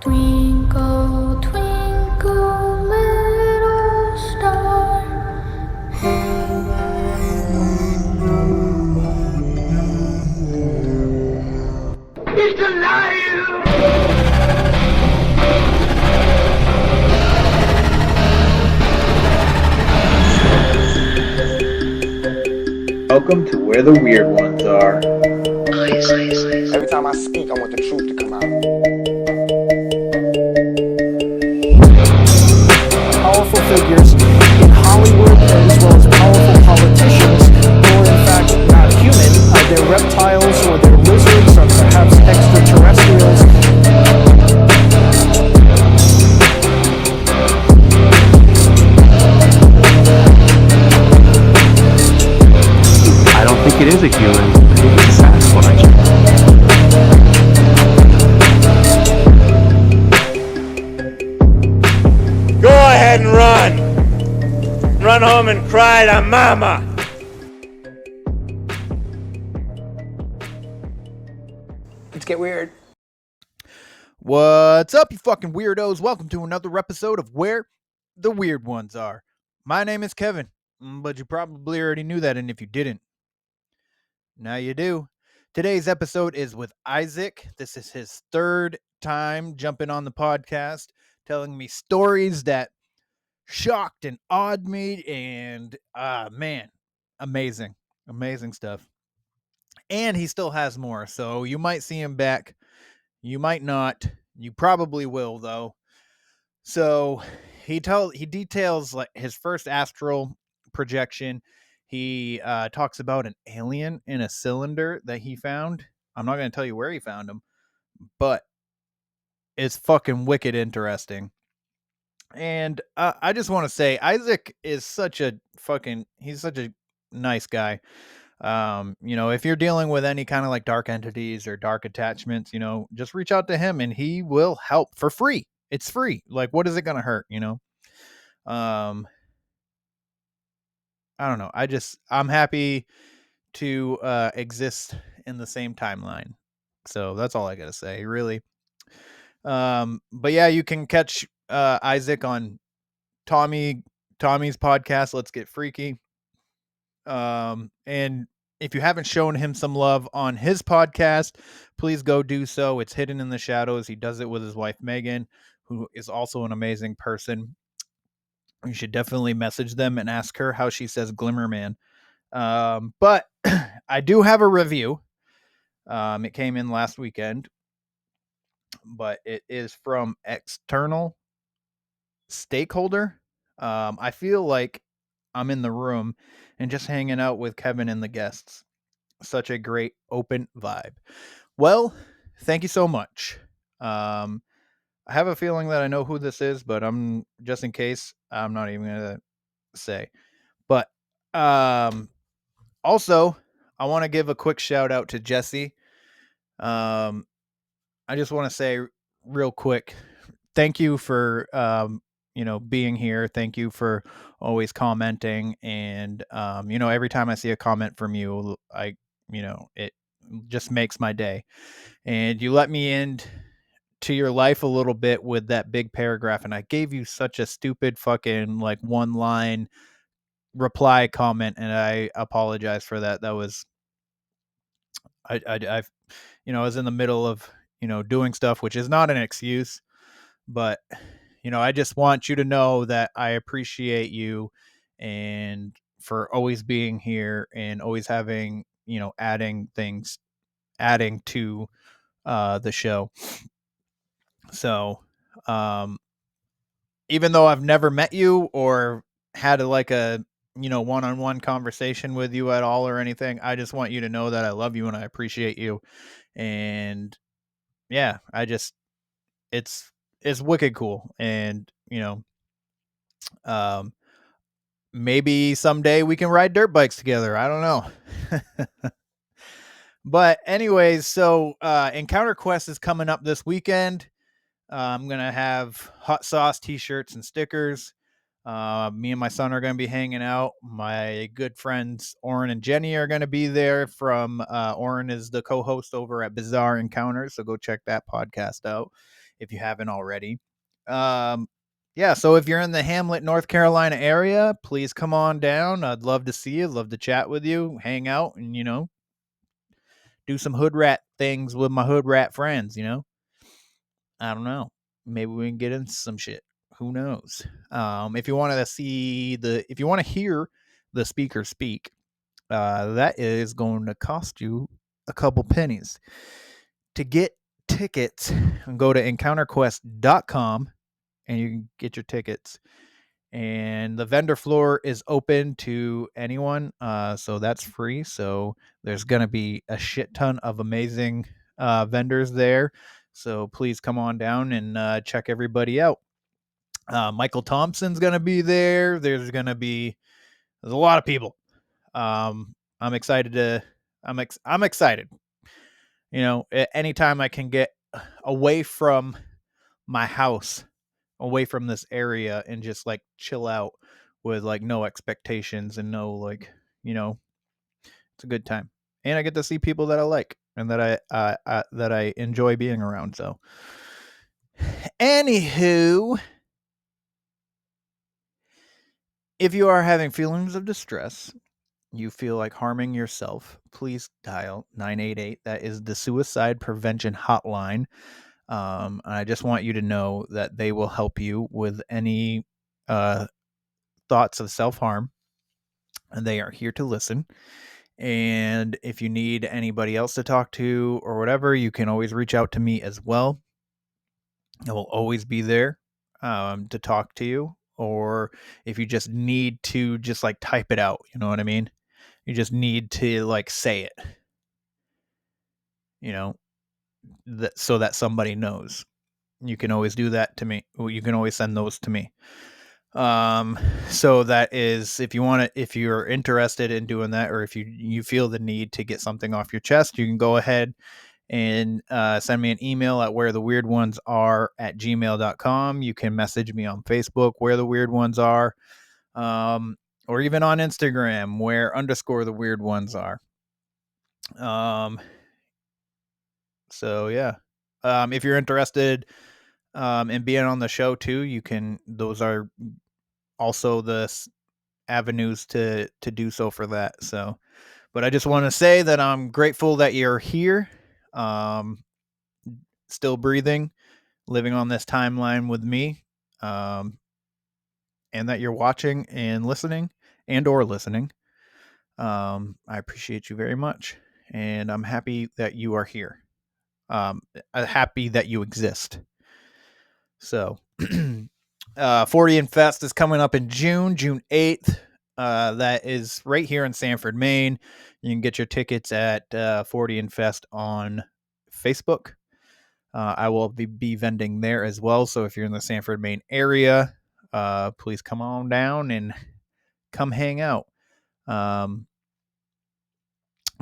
Twinkle, twinkle, little star. He's alive! Welcome to where the weird ones are. Every time I speak, I want the truth to come out. Powerful figures in Hollywood as well as powerful politicians who are in fact not human. They're reptiles or they're lizards or perhaps extraterrestrials. I don't think it is a human. I think it's a Sasquatch. Go ahead and run. Run home and cry to mama. Let's get weird. What's up, you fucking weirdos? Welcome to another episode of Where the Weird Ones Are. My name is Kevin, but you probably already knew that, and if you didn't, now you do. Today's episode is with Isaac. This is his third time jumping on the podcast, telling me stories that shocked and awed me, and man, amazing stuff. And he still has more, so you might see him back. You might not. You probably will, though. So he details like his first astral projection. He talks about an alien in a cylinder that he found. I'm not going to tell you where he found him, but it's fucking wicked interesting. And I just want to say, Isaac is he's such a nice guy. If you're dealing with any kind of like dark entities or dark attachments, just reach out to him and he will help for free. It's free. Like, what is it going to hurt? I don't know. I'm happy to exist in the same timeline. So that's all I got to say, really. But yeah, you can catch Isaac on Tommy's podcast, Let's Get Freaky. And if you haven't shown him some love on his podcast, please go do so. It's Hidden in the Shadows. He does it with his wife, Megan, who is also an amazing person. You should definitely message them and ask her how she says Glimmer Man. But I do have a review. It came in last weekend, but it is from External Stakeholder. I feel like I'm in the room and just hanging out with Kevin and the guests. Such a great open vibe. Well, thank you so much. I have a feeling that I know who this is, but I'm just in case, I'm not even gonna say. But also, I want to give a quick shout out to Jesse. I just want to say real quick, thank you for being here. Thank you for always commenting, and every time I see a comment from you, it just makes my day. And you let me in to your life a little bit with that big paragraph, and I gave you such a stupid fucking like one line reply comment, and I apologize for that. That was I was in the middle of doing stuff, which is not an excuse, but I just want you to know that I appreciate you and for always being here and always having adding to the show. So even though I've never met you or had a one-on-one conversation with you at all or anything, I just want you to know that I love you and I appreciate you. And yeah, it's wicked cool. And maybe someday we can ride dirt bikes together. I don't know. But anyways, so Encounter Quest is coming up this weekend. I'm going to have hot sauce t-shirts and stickers. Me and my son are going to be hanging out. My good friends Oren and Jenny are going to be there. Oren is the co-host over at Bizarre Encounters, so go check that podcast out. if you haven't already. Yeah, so if you're in the Hamlet, North Carolina area, please come on down. I'd love to see you, love to chat with you, hang out, and, do some hood rat things with my hood rat friends, I don't know. Maybe we can get into some shit. Who knows? If you want to hear the speaker speak, that is going to cost you a couple pennies. To get tickets, go to encounterquest.com and you can get your tickets. And the vendor floor is open to anyone, so that's free. So there's going to be a shit ton of amazing vendors there. So please come on down and check everybody out. Michael Thompson's going to be there. There's a lot of people. I'm excited to. I'm excited. Anytime I can get away from my house, away from this area, and just like chill out with like no expectations and no it's a good time. And I get to see people that I like and that I enjoy being around. So, anywho, if you are having feelings of distress, you feel like harming yourself, please dial 988. That is the suicide prevention hotline. I just want you to know that they will help you with any thoughts of self-harm, and they are here to listen. And if you need anybody else to talk to or whatever, you can always reach out to me as well. I will always be there to talk to you. Or if you just need to just like type it out, you know what I mean? You just need to like say it, so that somebody knows. You can always do that to me. You can always send those to me. So that is, if you're interested in doing that, or if you feel the need to get something off your chest, you can go ahead and send me an email at wheretheweirdonesare@gmail.com. You can message me on Facebook, Where the Weird Ones Are, or even on Instagram, _the weird ones are. So yeah. If you're interested in being on the show too, those are also the avenues to do so for that. So, but I just want to say that I'm grateful that you're here, still breathing, living on this timeline with me, and that you're watching and listening or listening. I appreciate you very much, and I'm happy that you are here. I'm happy that you exist. So 40 and Fest is coming up in June 8th. That is right here in Sanford, Maine. You can get your tickets at 40 and Fest on Facebook. I will be vending there as well. So if you're in the Sanford, Maine area, please come on down and come hang out.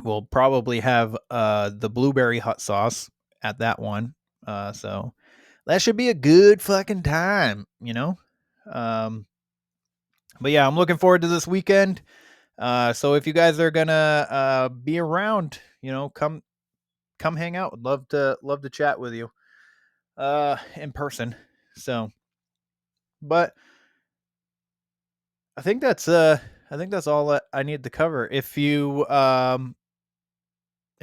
We'll probably have the blueberry hot sauce at that one. So that should be a good fucking time, But yeah, I'm looking forward to this weekend. So if you guys are gonna be around, come hang out. Would love to chat with you in person. So, but I think that's all that I need to cover. If you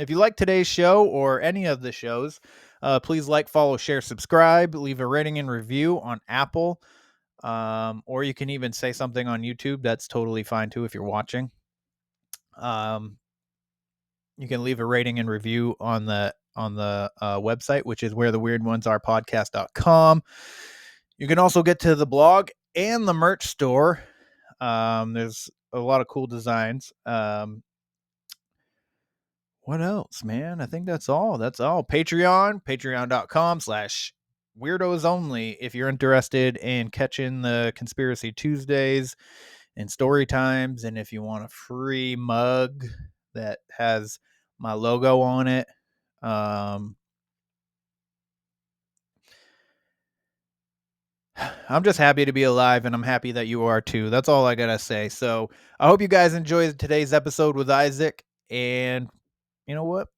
like today's show or any of the shows, please like, follow, share, subscribe, leave a rating and review on Apple. Or you can even say something on YouTube. That's totally fine too if you're watching. You can leave a rating and review on the website, which is wheretheweirdonесarepodcast.com. You can also get to the blog and the merch store. There's a lot of cool designs. What else, man? I think that's all. patreon.com/weirdos only if you're interested in catching the Conspiracy Tuesdays and story times, and if you want a free mug that has my logo on it. I'm just happy to be alive, and I'm happy that you are too. That's all I gotta say. So I hope you guys enjoyed today's episode with Isaac, and you know what?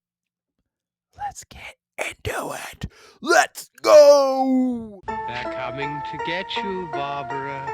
Let's get into it. Let's go! They're coming to get you, Barbara.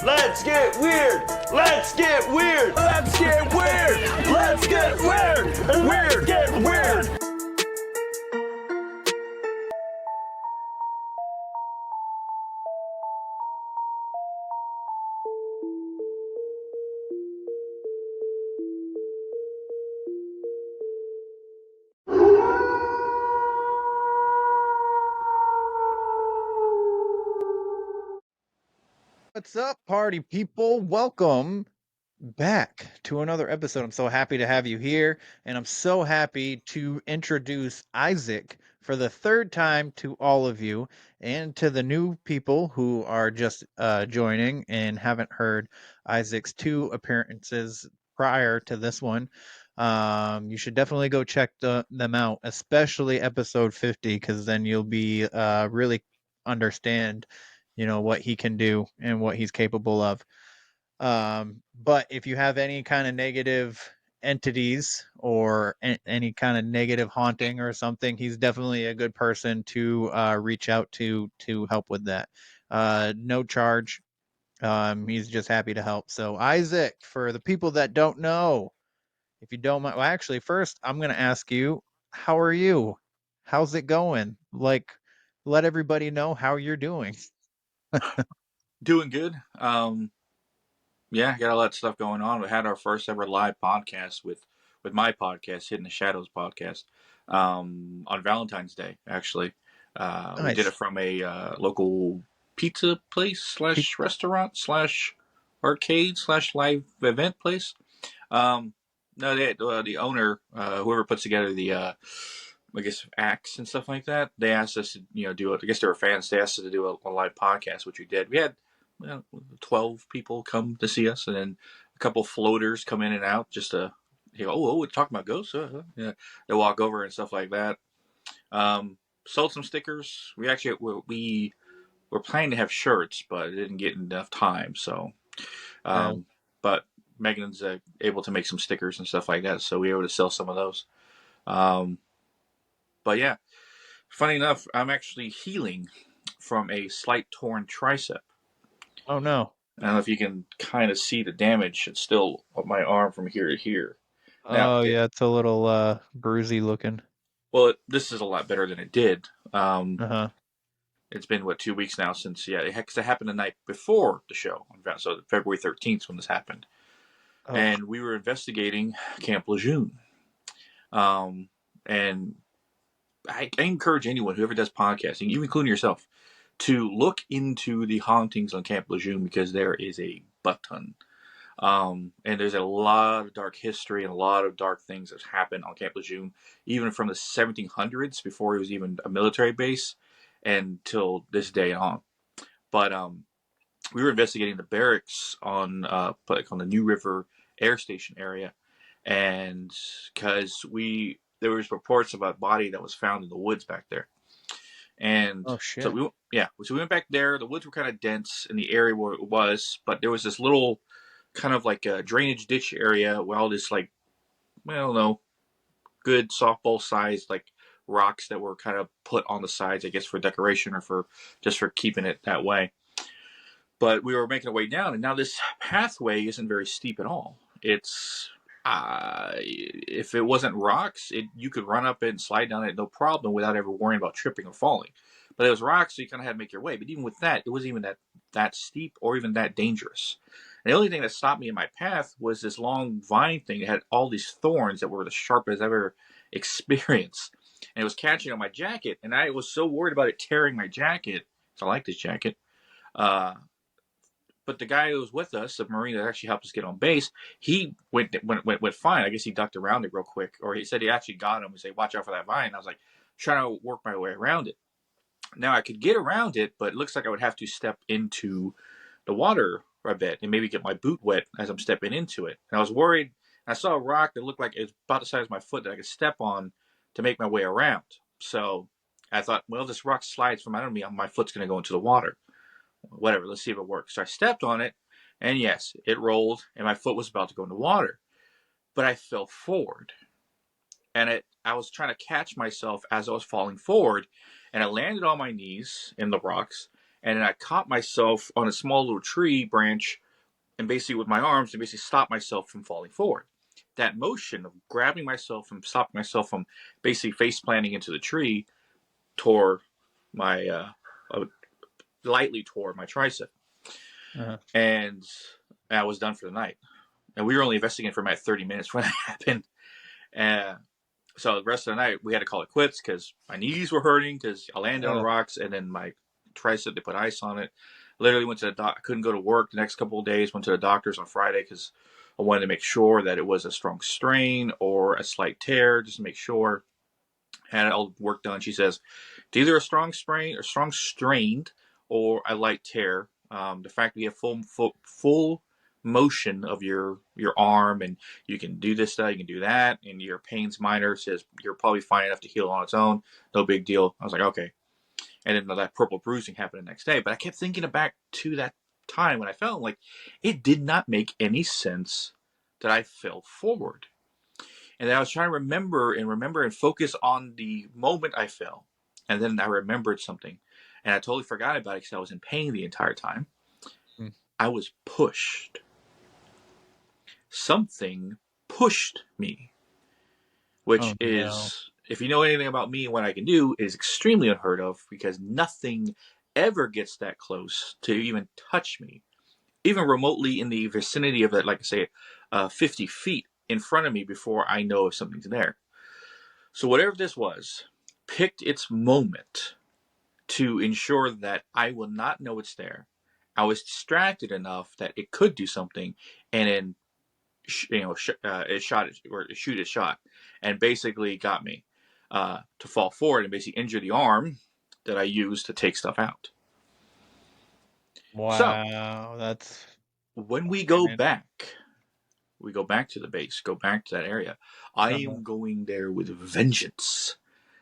Let's get weird. Let's get weird. Let's get weird. Let's get weird. Weird. Get weird. What's up, party people? Welcome back to another episode. I'm so happy to have you here, and I'm so happy to introduce Isaac for the third time to all of you and to the new people who are just joining and haven't heard Isaac's two appearances prior to this one. You should definitely go check them out, especially episode 50, because then you'll be really understand what he can do and what he's capable of. But if you have any kind of negative entities or any kind of negative haunting or something, he's definitely a good person to reach out to help with that. No charge. He's just happy to help. So Isaac, for the people that don't know, if you don't mind, well, actually, first I'm gonna ask you, how are you? How's it going? Like, let everybody know how you're doing. Doing good. Yeah, got a lot of stuff going on. We had our first ever live podcast with my podcast, Hidden the Shadows podcast, on Valentine's Day. Actually, we did it Nice. from a local pizza place slash restaurant slash arcade slash live event place. Um, no, the owner, whoever puts together the, I guess, acts and stuff like that, they asked us to, do it. I guess they were fans. They asked us to do a live podcast, which we did. We had 12 people come to see us, and then a couple floaters come in and out just to, we're talking about ghosts. Yeah, they walk over and stuff like that. Sold some stickers. We were planning to have shirts, but it didn't get enough time. So, Yeah. but Megan's able to make some stickers and stuff like that, so we were able to sell some of those. But yeah, funny enough, I'm actually healing from a slight torn tricep. Oh no. I don't know if you can kind of see the damage. It's still on my arm from here to here. Now, Oh yeah, it's a little bruisey looking. this is a lot better than it did. Uh-huh. It's been 2 weeks now since because it happened the night before the show, so February 13th when this happened, Oh. and we were investigating Camp Lejeune. And I encourage anyone, whoever does podcasting, even including yourself, to look into the hauntings on Camp Lejeune, because there is a butt ton. And there's a lot of dark history and a lot of dark things that happened on Camp Lejeune, even from the 1700s, before it was even a military base, until this day on. But we were investigating the barracks on the New River Air Station area, and because there was reports of a body that was found in the woods back there. And Oh shit. so we went back there. The woods were kind of dense in the area where it was, but there was this little kind of like a drainage ditch area where all this, like, I don't know, good softball sized, like, rocks that were kind of put on the sides, I guess, for decoration or for keeping it that way. But we were making our way down, and now this pathway isn't very steep at all. It's if it wasn't rocks, you could run up it and slide down it no problem without ever worrying about tripping or falling. But it was rocks, so you kind of had to make your way. But even with that, it wasn't even that steep or even that dangerous. And the only thing that stopped me in my path was this long vine thing that had all these thorns that were the sharpest I've ever experienced. And it was catching on my jacket, and I was so worried about it tearing my jacket. So I like this jacket. But the guy who was with us, the Marine that actually helped us get on base, he went fine. I guess he ducked around it real quick, or he said he actually got him and said, "Watch out for that vine." And I was like, trying to work my way around it. Now I could get around it, but it looks like I would have to step into the water for a bit and maybe get my boot wet as I'm stepping into it. And I was worried. I saw a rock that looked like it was about the size of my foot that I could step on to make my way around. So I thought, well, this rock slides from under me, my foot's going to go into the water. Whatever, let's see if it works. So I stepped on it, and yes, it rolled, and my foot was about to go in the water. But I fell forward, and I was trying to catch myself as I was falling forward, and I landed on my knees in the rocks, and then I caught myself on a small little tree branch, and basically with my arms, to basically stop myself from falling forward. That motion of grabbing myself and stopping myself from basically face planting into the tree tore my lightly tore my tricep, and I was done for the night. And we were only investigating for about 30 minutes when that happened. And so the rest of the night we had to call it quits because my knees were hurting because I landed on rocks, and then my tricep, they put ice on it. Literally went to the doc. I couldn't go to work the next couple of days. Went to the doctors on Friday because I wanted to make sure that it was a strong strain or a slight tear, just to make sure. Had all the work done. She says it's either a strong sprain or strong strained or a light tear. The fact that you have full motion of your arm, and you can do this stuff, you can do that, and your pain's minor, says you're probably fine enough to heal on its own. No big deal. I was like, okay. And then that purple bruising happened the next day. But I kept thinking back to that time when I fell. Like, it did not make any sense that I fell forward. And then I was trying to remember and focus on the moment I fell. And then I remembered something. And I totally forgot about it because I was in pain the entire time. I was pushed. Something pushed me. Which is, if you know anything about me and what I can do, is extremely unheard of because nothing ever gets that close to even touch me. Even remotely in the vicinity of it, like I say, 50 feet in front of me before I know if something's there. So whatever this was, picked its moment to ensure that I will not know it's there. I was distracted enough that it could do something, and then it shot it, or shoot its shot, and basically got me to fall forward and basically injure the arm that I used to take stuff out. Wow, so, that's when we go back to the base, go back to that area. I am going there with vengeance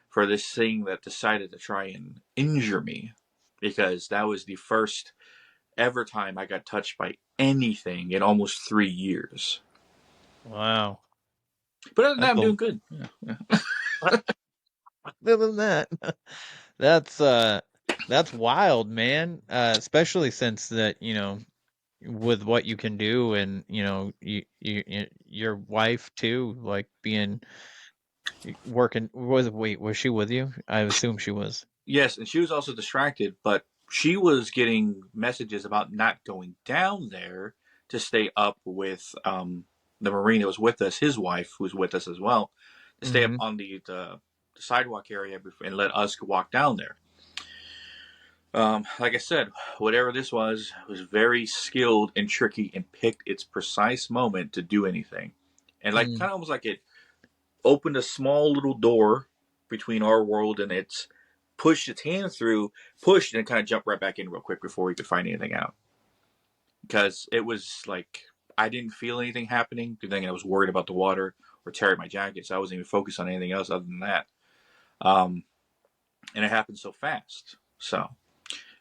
for this thing that decided to try and injure me, because that was the first ever time I got touched by anything in almost 3 years. Wow. But other than that, I'm doing good. Yeah. Other than that, that's wild, man. Especially since that, with what you can do, and your wife too, like being working. Was she with you? I assume she was. Yes, and she was also distracted, but she was getting messages about not going down there to stay up with the Marine that was with us, his wife, who was with us as well, to stay up on the sidewalk area and let us walk down there. Like I said, whatever this was very skilled and tricky and picked its precise moment to do anything. And like kind of almost like it opened a small little door between our world and its, pushed its hand through, pushed, and kind of jumped right back in real quick before we could find anything out. Because it was like, I didn't feel anything happening. The thing, I was worried about the water or tearing my jacket, so I wasn't even focused on anything else other than that. And it happened so fast. So,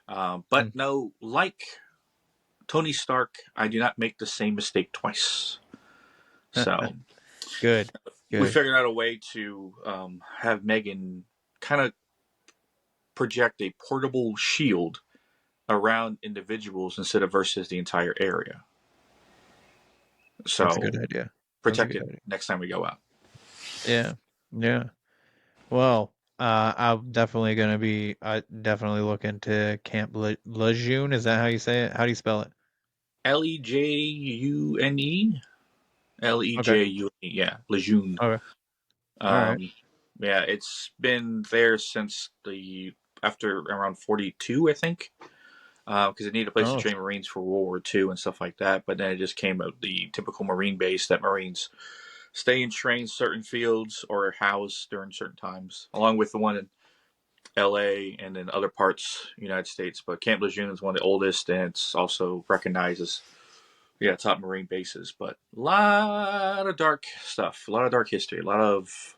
but no, like Tony Stark, I do not make the same mistake twice. So, Good. We figured out a way to have Megan kind of project a portable shield around individuals instead of versus the entire area. So that's a good idea. Protect it next time we go out. Yeah. Well, I'm definitely gonna be. I definitely look into Camp Lejeune. Is that how you say it? How do you spell it? Lejeune. Lejeune. Yeah, Lejeune. Okay. All right. Yeah, it's been there since after around 42, I think. Because it needed a place to train Marines for World War II and stuff like that. But then it just came out the typical Marine base that Marines stay and train certain fields or house during certain times, along with the one in LA and in other parts of the United States. But Camp Lejeune is one of the oldest, and it's also recognized as Yeah, top marine bases, but a lot of dark stuff, a lot of dark history, a lot of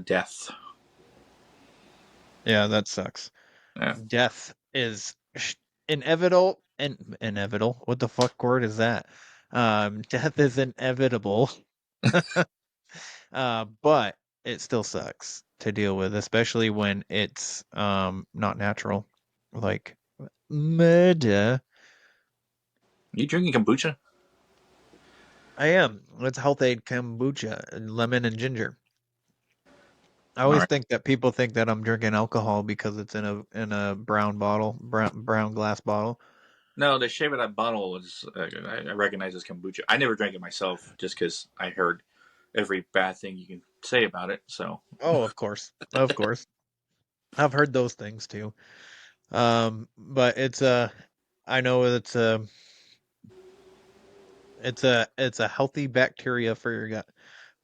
death. Yeah, that sucks. Yeah. Death is inevitable and inevitable. What the fuck word is that? Death is inevitable. But it still sucks to deal with, especially when it's not natural. Like murder. You drinking kombucha? I am. It's health aid kombucha, lemon and ginger. I All always right. think that people think that I'm drinking alcohol because it's in a brown bottle, brown glass bottle. No, the shape of that bottle is I recognize as kombucha. I never drank it myself, just because I heard every bad thing you can say about it. So Oh, of course. Of course. I've heard those things too. But I know it's a healthy bacteria for your gut.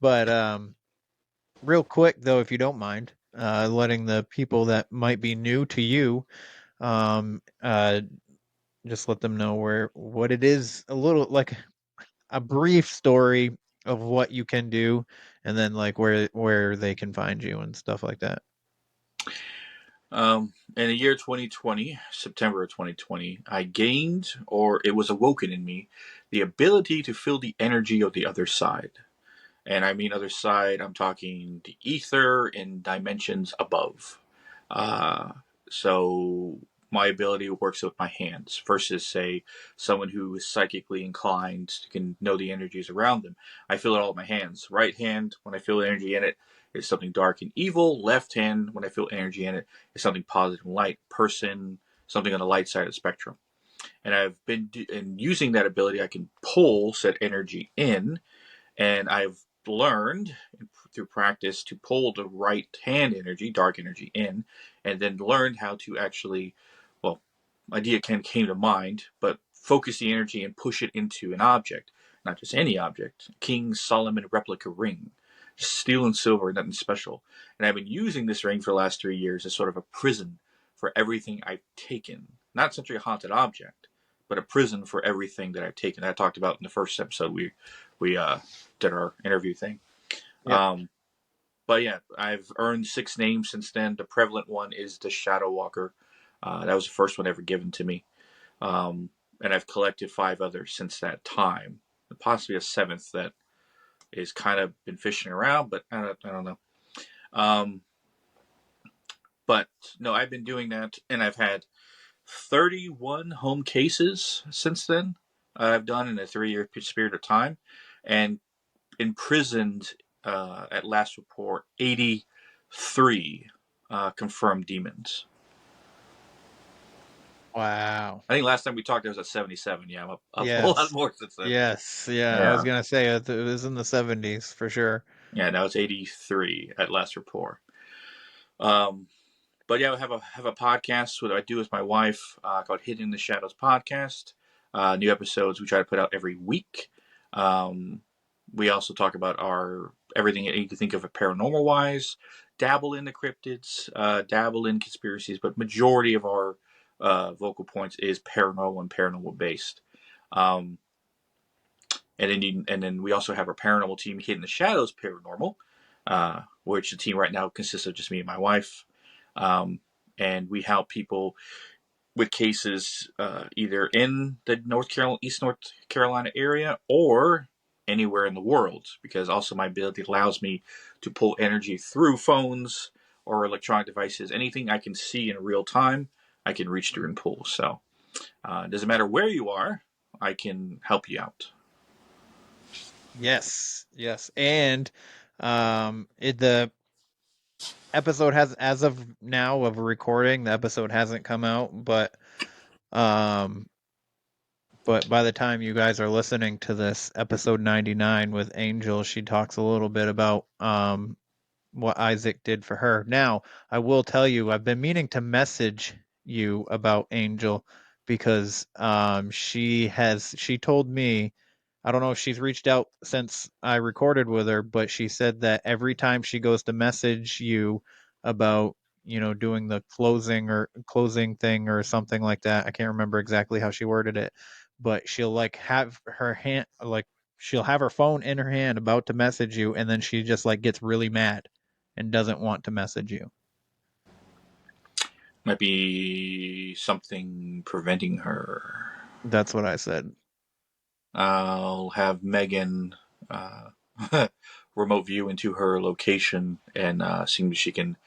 But real quick though, if you don't mind, letting the people that might be new to you, um, uh, just let them know what it is, a little like a brief story of what you can do, and then like where they can find you and stuff like that. in the year 2020, September of 2020, I gained, or it was awoken in me, the ability to feel the energy of the other side. And I mean other side, I'm talking the ether in dimensions above. Uh, so my ability works with my hands versus, say, someone who is psychically inclined can know the energies around them. I feel it all with my hands. Right hand, when I feel energy in it, is something dark and evil. Left hand, when I feel energy in it, is something positive and light. Person, something on the light side of the spectrum. And I've been in using that ability, I can pull said energy in, and I've learned through practice to pull the right hand energy, dark energy, in, and then learned how to actually, well, idea came to mind, but focus the energy and push it into an object, not just any object. King Solomon replica ring, steel and silver, nothing special. And I've been using this ring for the last 3 years as sort of a prison for everything I've taken. Not such a haunted object, but a prison for everything that I've taken. I talked about in the first episode we did our interview thing. Yep. But yeah, I've earned 6 names since then. The prevalent one is the Shadow Walker. That was the first one ever given to me. And I've collected 5 others since that time. Possibly a seventh that is kind of been fishing around, but I don't know. Um, but no, I've been doing that, and I've had 31 home cases since then. I've done in a 3 year period of time, and imprisoned, at last report, 83 confirmed demons. Wow. I think last time we talked, there was at 77. Yeah, I'm up a whole lot Yes. more since then. Yes. Yeah. I was Yeah. gonna say it was in the 70s for sure. Yeah, now it's 83 at last report. Um, but yeah, I have a podcast what I do with my wife, called Hidden in the Shadows podcast. New episodes we try to put out every week. Um, we also talk about our everything you can think of paranormal wise, dabble in the cryptids, dabble in conspiracies, but majority of our vocal points is paranormal and paranormal based. Um, and then we also have our paranormal team, Hidden in the Shadows Paranormal, which the team right now consists of just me and my wife. Um, and we help people with cases, either in the East North Carolina area or anywhere in the world, because also my ability allows me to pull energy through phones or electronic devices. Anything I can see in real time, I can reach through and pull. So it doesn't matter where you are, I can help you out. Yes. Yes. And the episode has, as of now of recording, the episode hasn't come out, um but by the time you guys are listening to this, episode 99 with Angel, she talks a little bit about what Isaac did for her. Now, I will tell you, I've been meaning to message you about Angel because she told me, I don't know if she's reached out since I recorded with her, but she said that every time she goes to message you about, doing the closing thing or something like that. I can't remember exactly how she worded it, but she'll like have her hand like she'll have her phone in her hand about to message you, and then she just like gets really mad and doesn't want to message you. Might be something preventing her. That's what I said. I'll have Megan uh, remote view into her location and see if she can,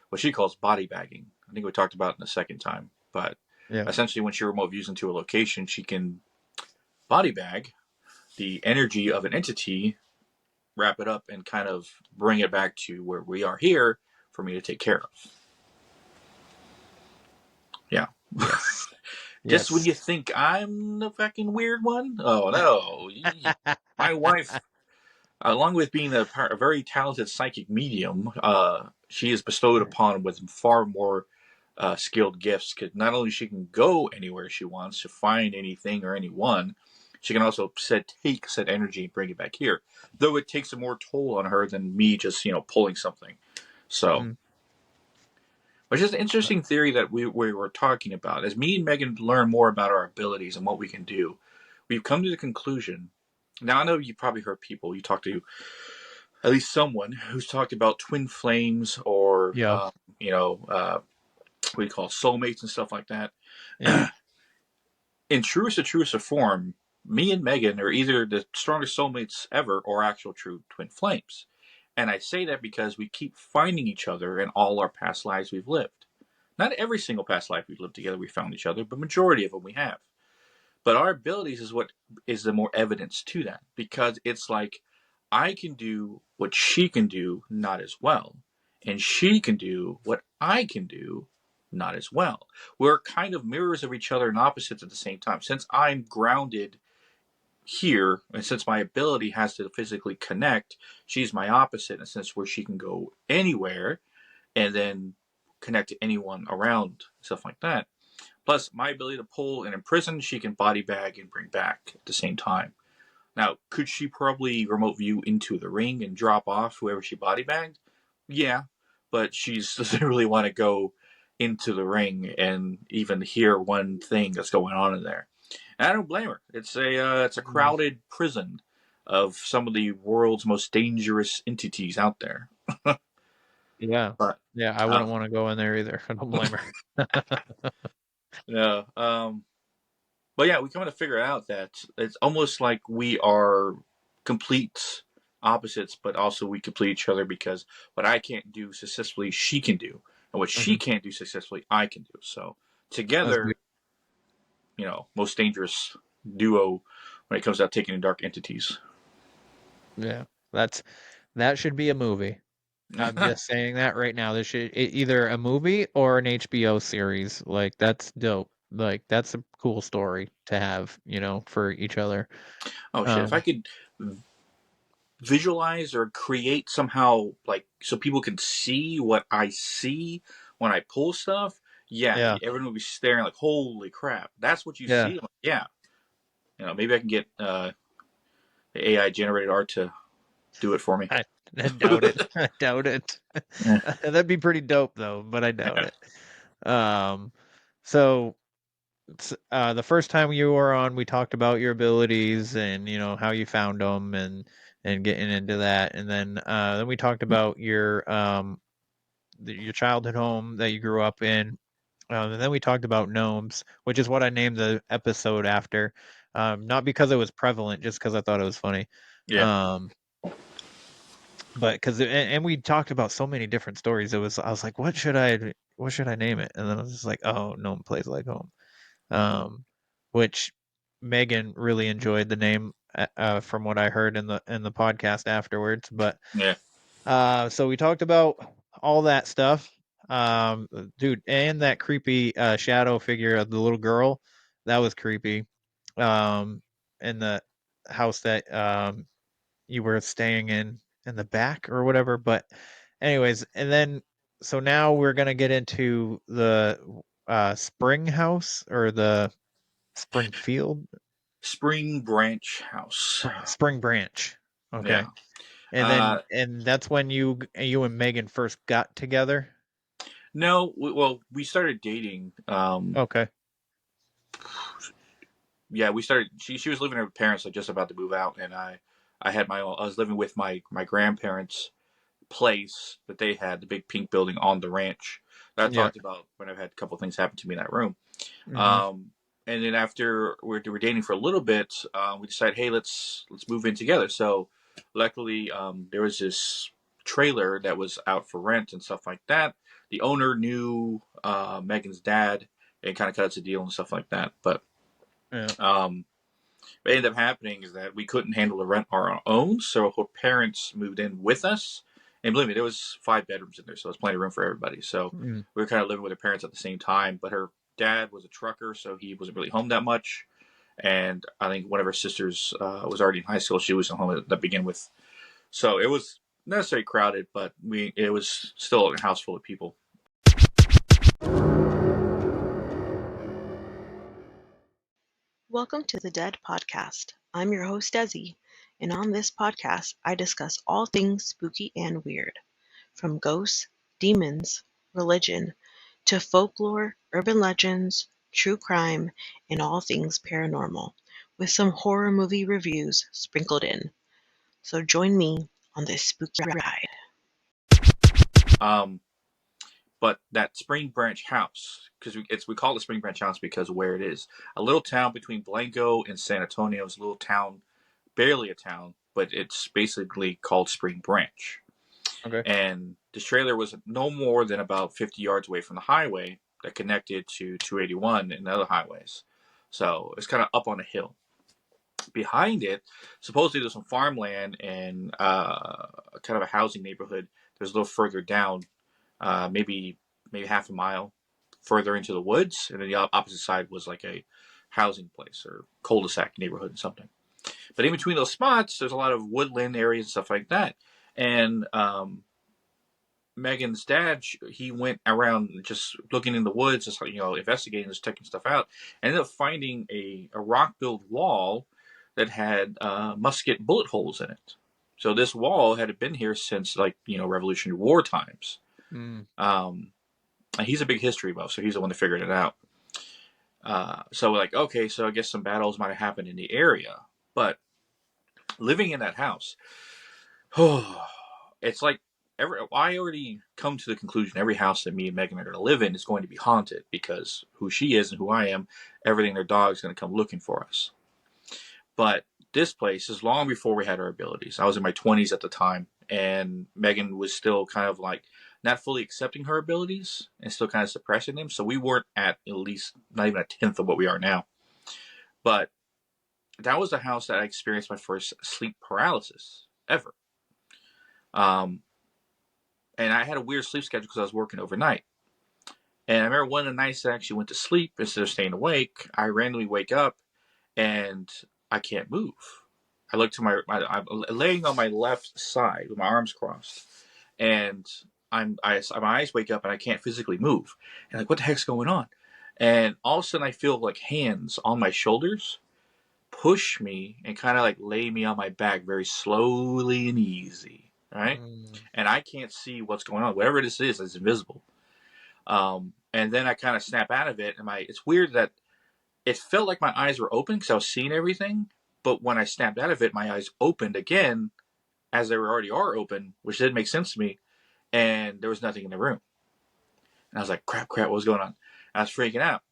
what she calls body bagging. I think we talked about it in the second time, but Yeah. essentially when she remote views into a location, she can body bag the energy of an entity, wrap it up, and kind of bring it back to where we are here for me to take care of. Yeah. Yes. Just when Yes. you think I'm the fucking weird one, oh no, my wife, along with being a very talented psychic medium, she is bestowed upon with far more skilled gifts. Because not only she can go anywhere she wants to find anything or anyone, she can also take said energy and bring it back here. Though it takes a more toll on her than me just pulling something. So. Mhm. Which is an interesting theory that we were talking about. As me and Megan learn more about our abilities and what we can do, we've come to the conclusion. Now, I know you've probably heard people, you talk to at least someone who's talked about twin flames or, Yeah. what do you call soulmates and stuff like that. Yeah. In truest of form, me and Megan are either the strongest soulmates ever or actual true twin flames. And I say that because we keep finding each other in all our past lives we've lived. Not every single past life we've lived together we found each other, but majority of them we have. But our abilities is what is the more evidence to that, because it's like I can do what she can do, not as well, and she can do what I can do, not as well. We're kind of mirrors of each other and opposites at the same time. Since I'm grounded here, and since my ability has to physically connect, she's my opposite in a sense where she can go anywhere and then connect to anyone around, stuff like that. Plus, my ability to pull and imprison, she can body bag and bring back at the same time. Now, could she probably remote view into the ring and drop off whoever she body bagged? Yeah, but she doesn't really want to go into the ring and even hear one thing that's going on in there. And I don't blame her. It's a crowded prison of some of the world's most dangerous entities out there. Yeah. But Yeah. I wouldn't want to go in there either. I don't blame her. yeah, but yeah, we come to figure out that it's almost like we are complete opposites, but also we complete each other because what I can't do successfully, she can do, and what she Mhm. can't do successfully, I can do. So That's together, good. most dangerous duo when it comes to taking in dark entities. Yeah. That should be a movie. I'm just saying that right now. This should either a movie or an HBO series. Like that's dope. Like that's a cool story to have, for each other. Oh shit! If I Um, could visualize or create somehow like so people can see what I see when I pull stuff, yeah, yeah, everyone will be staring like, "Holy crap, that's what you yeah. see!" Like, yeah, maybe I can get the AI generated art to do it for me. I doubt it. I doubt it. Yeah. That'd be pretty dope though, but I doubt it. Um, so the first time you were on, we talked about your abilities and how you found them and getting into that, and then we talked about your childhood home that you grew up in. And then we talked about gnomes, which is what I named the episode after. Not because it was prevalent, just because I thought it was funny. Yeah. Um, but and we talked about so many different stories. I was like, what should I name it? And then I was just like, oh, gnome plays like home. Um, which Megan really enjoyed the name, from what I heard in the podcast afterwards. But Yeah. so we talked about all that stuff. Dude, and that creepy shadow figure of the little girl, that was creepy. In the house that you were staying in the back or whatever. But anyways, and then so now we're gonna get into the spring house or the Springfield Spring Branch House. Spring Branch. Yeah. Okay. And Uh, and that's when you and Megan first got together? no, well, we started dating. Okay. yeah, we started. She was living with her parents, like just about to move out, and I had my own. I was living with my grandparents' place that they had, the big pink building on the ranch that I Yeah. talked about when I've had a couple of things happen to me in that room. Mm-hmm. And then after we were dating for a little bit, we decided, hey, let's move in together. So luckily, there was this trailer that was out for rent and stuff like that. The owner knew Megan's dad and kind of cut us a deal and stuff like that. But Yeah. what ended up happening is that we couldn't handle the rent on our own, so her parents moved in with us. And believe me, there was 5 bedrooms in there, so there was plenty of room for everybody. So Mm. we were kind of living with her parents at the same time. But her dad was a trucker, so he wasn't really home that much. And I think one of her sisters was already in high school; she was in home to begin with. So it was not necessarily crowded, but it was still a house full of people. Welcome to the Dead Podcast. I'm your host, Desi, and on this podcast, I discuss all things spooky and weird, from ghosts, demons, religion, to folklore, urban legends, true crime, and all things paranormal, with some horror movie reviews sprinkled in. So join me on this spooky ride. But that Spring Branch house, because we call it Spring Branch house because of where it is, a little town between Blanco and San Antonio. Is a little town, barely a town, but it's basically called Spring Branch. Okay. And this trailer was no more than about 50 yards away from the highway that connected to 281 and other highways. So it's kind of up on a hill. Behind it, supposedly there's some farmland and kind of a housing neighborhood. There's a little further down, maybe half a mile further into the woods, and then the opposite side was like a housing place or cul-de-sac neighborhood or something. But in between those spots, there's a lot of woodland areas and stuff like that. And Megan's dad, he went around just looking in the woods, just investigating, just checking stuff out, and ended up finding a rock-built wall that had musket bullet holes in it. So this wall had been here since Revolutionary War times. Mm. And he's a big history buff, so he's the one that figured it out. So like, okay, so I guess some battles might have happened in the area, but living in that house, it's like I already come to the conclusion every house that me and Megan are going to live in is going to be haunted because who she is and who I am, everything their dog is going to come looking for us. But this place is long before we had our abilities. I was in my 20s at the time, and Megan was still kind of like not fully accepting her abilities and still kind of suppressing them. So we weren't at least not even a tenth of what we are now. But that was the house that I experienced my first sleep paralysis ever. And I had a weird sleep schedule because I was working overnight. And I remember one of the nights I actually went to sleep instead of staying awake. I randomly wake up and I can't move. I look to I'm laying on my left side with my arms crossed, and my eyes wake up and I can't physically move. And like, what the heck's going on? And all of a sudden, I feel like hands on my shoulders push me and kind of like lay me on my back very slowly and easy, right? And I can't see what's going on. Whatever this is, it's invisible. And then I kind of snap out of it, and it's weird that it felt like my eyes were open because I was seeing everything. But when I snapped out of it, my eyes opened again, as they already are open, which didn't make sense to me. And there was nothing in the room. And I was like, crap, what was going on? I was freaking out.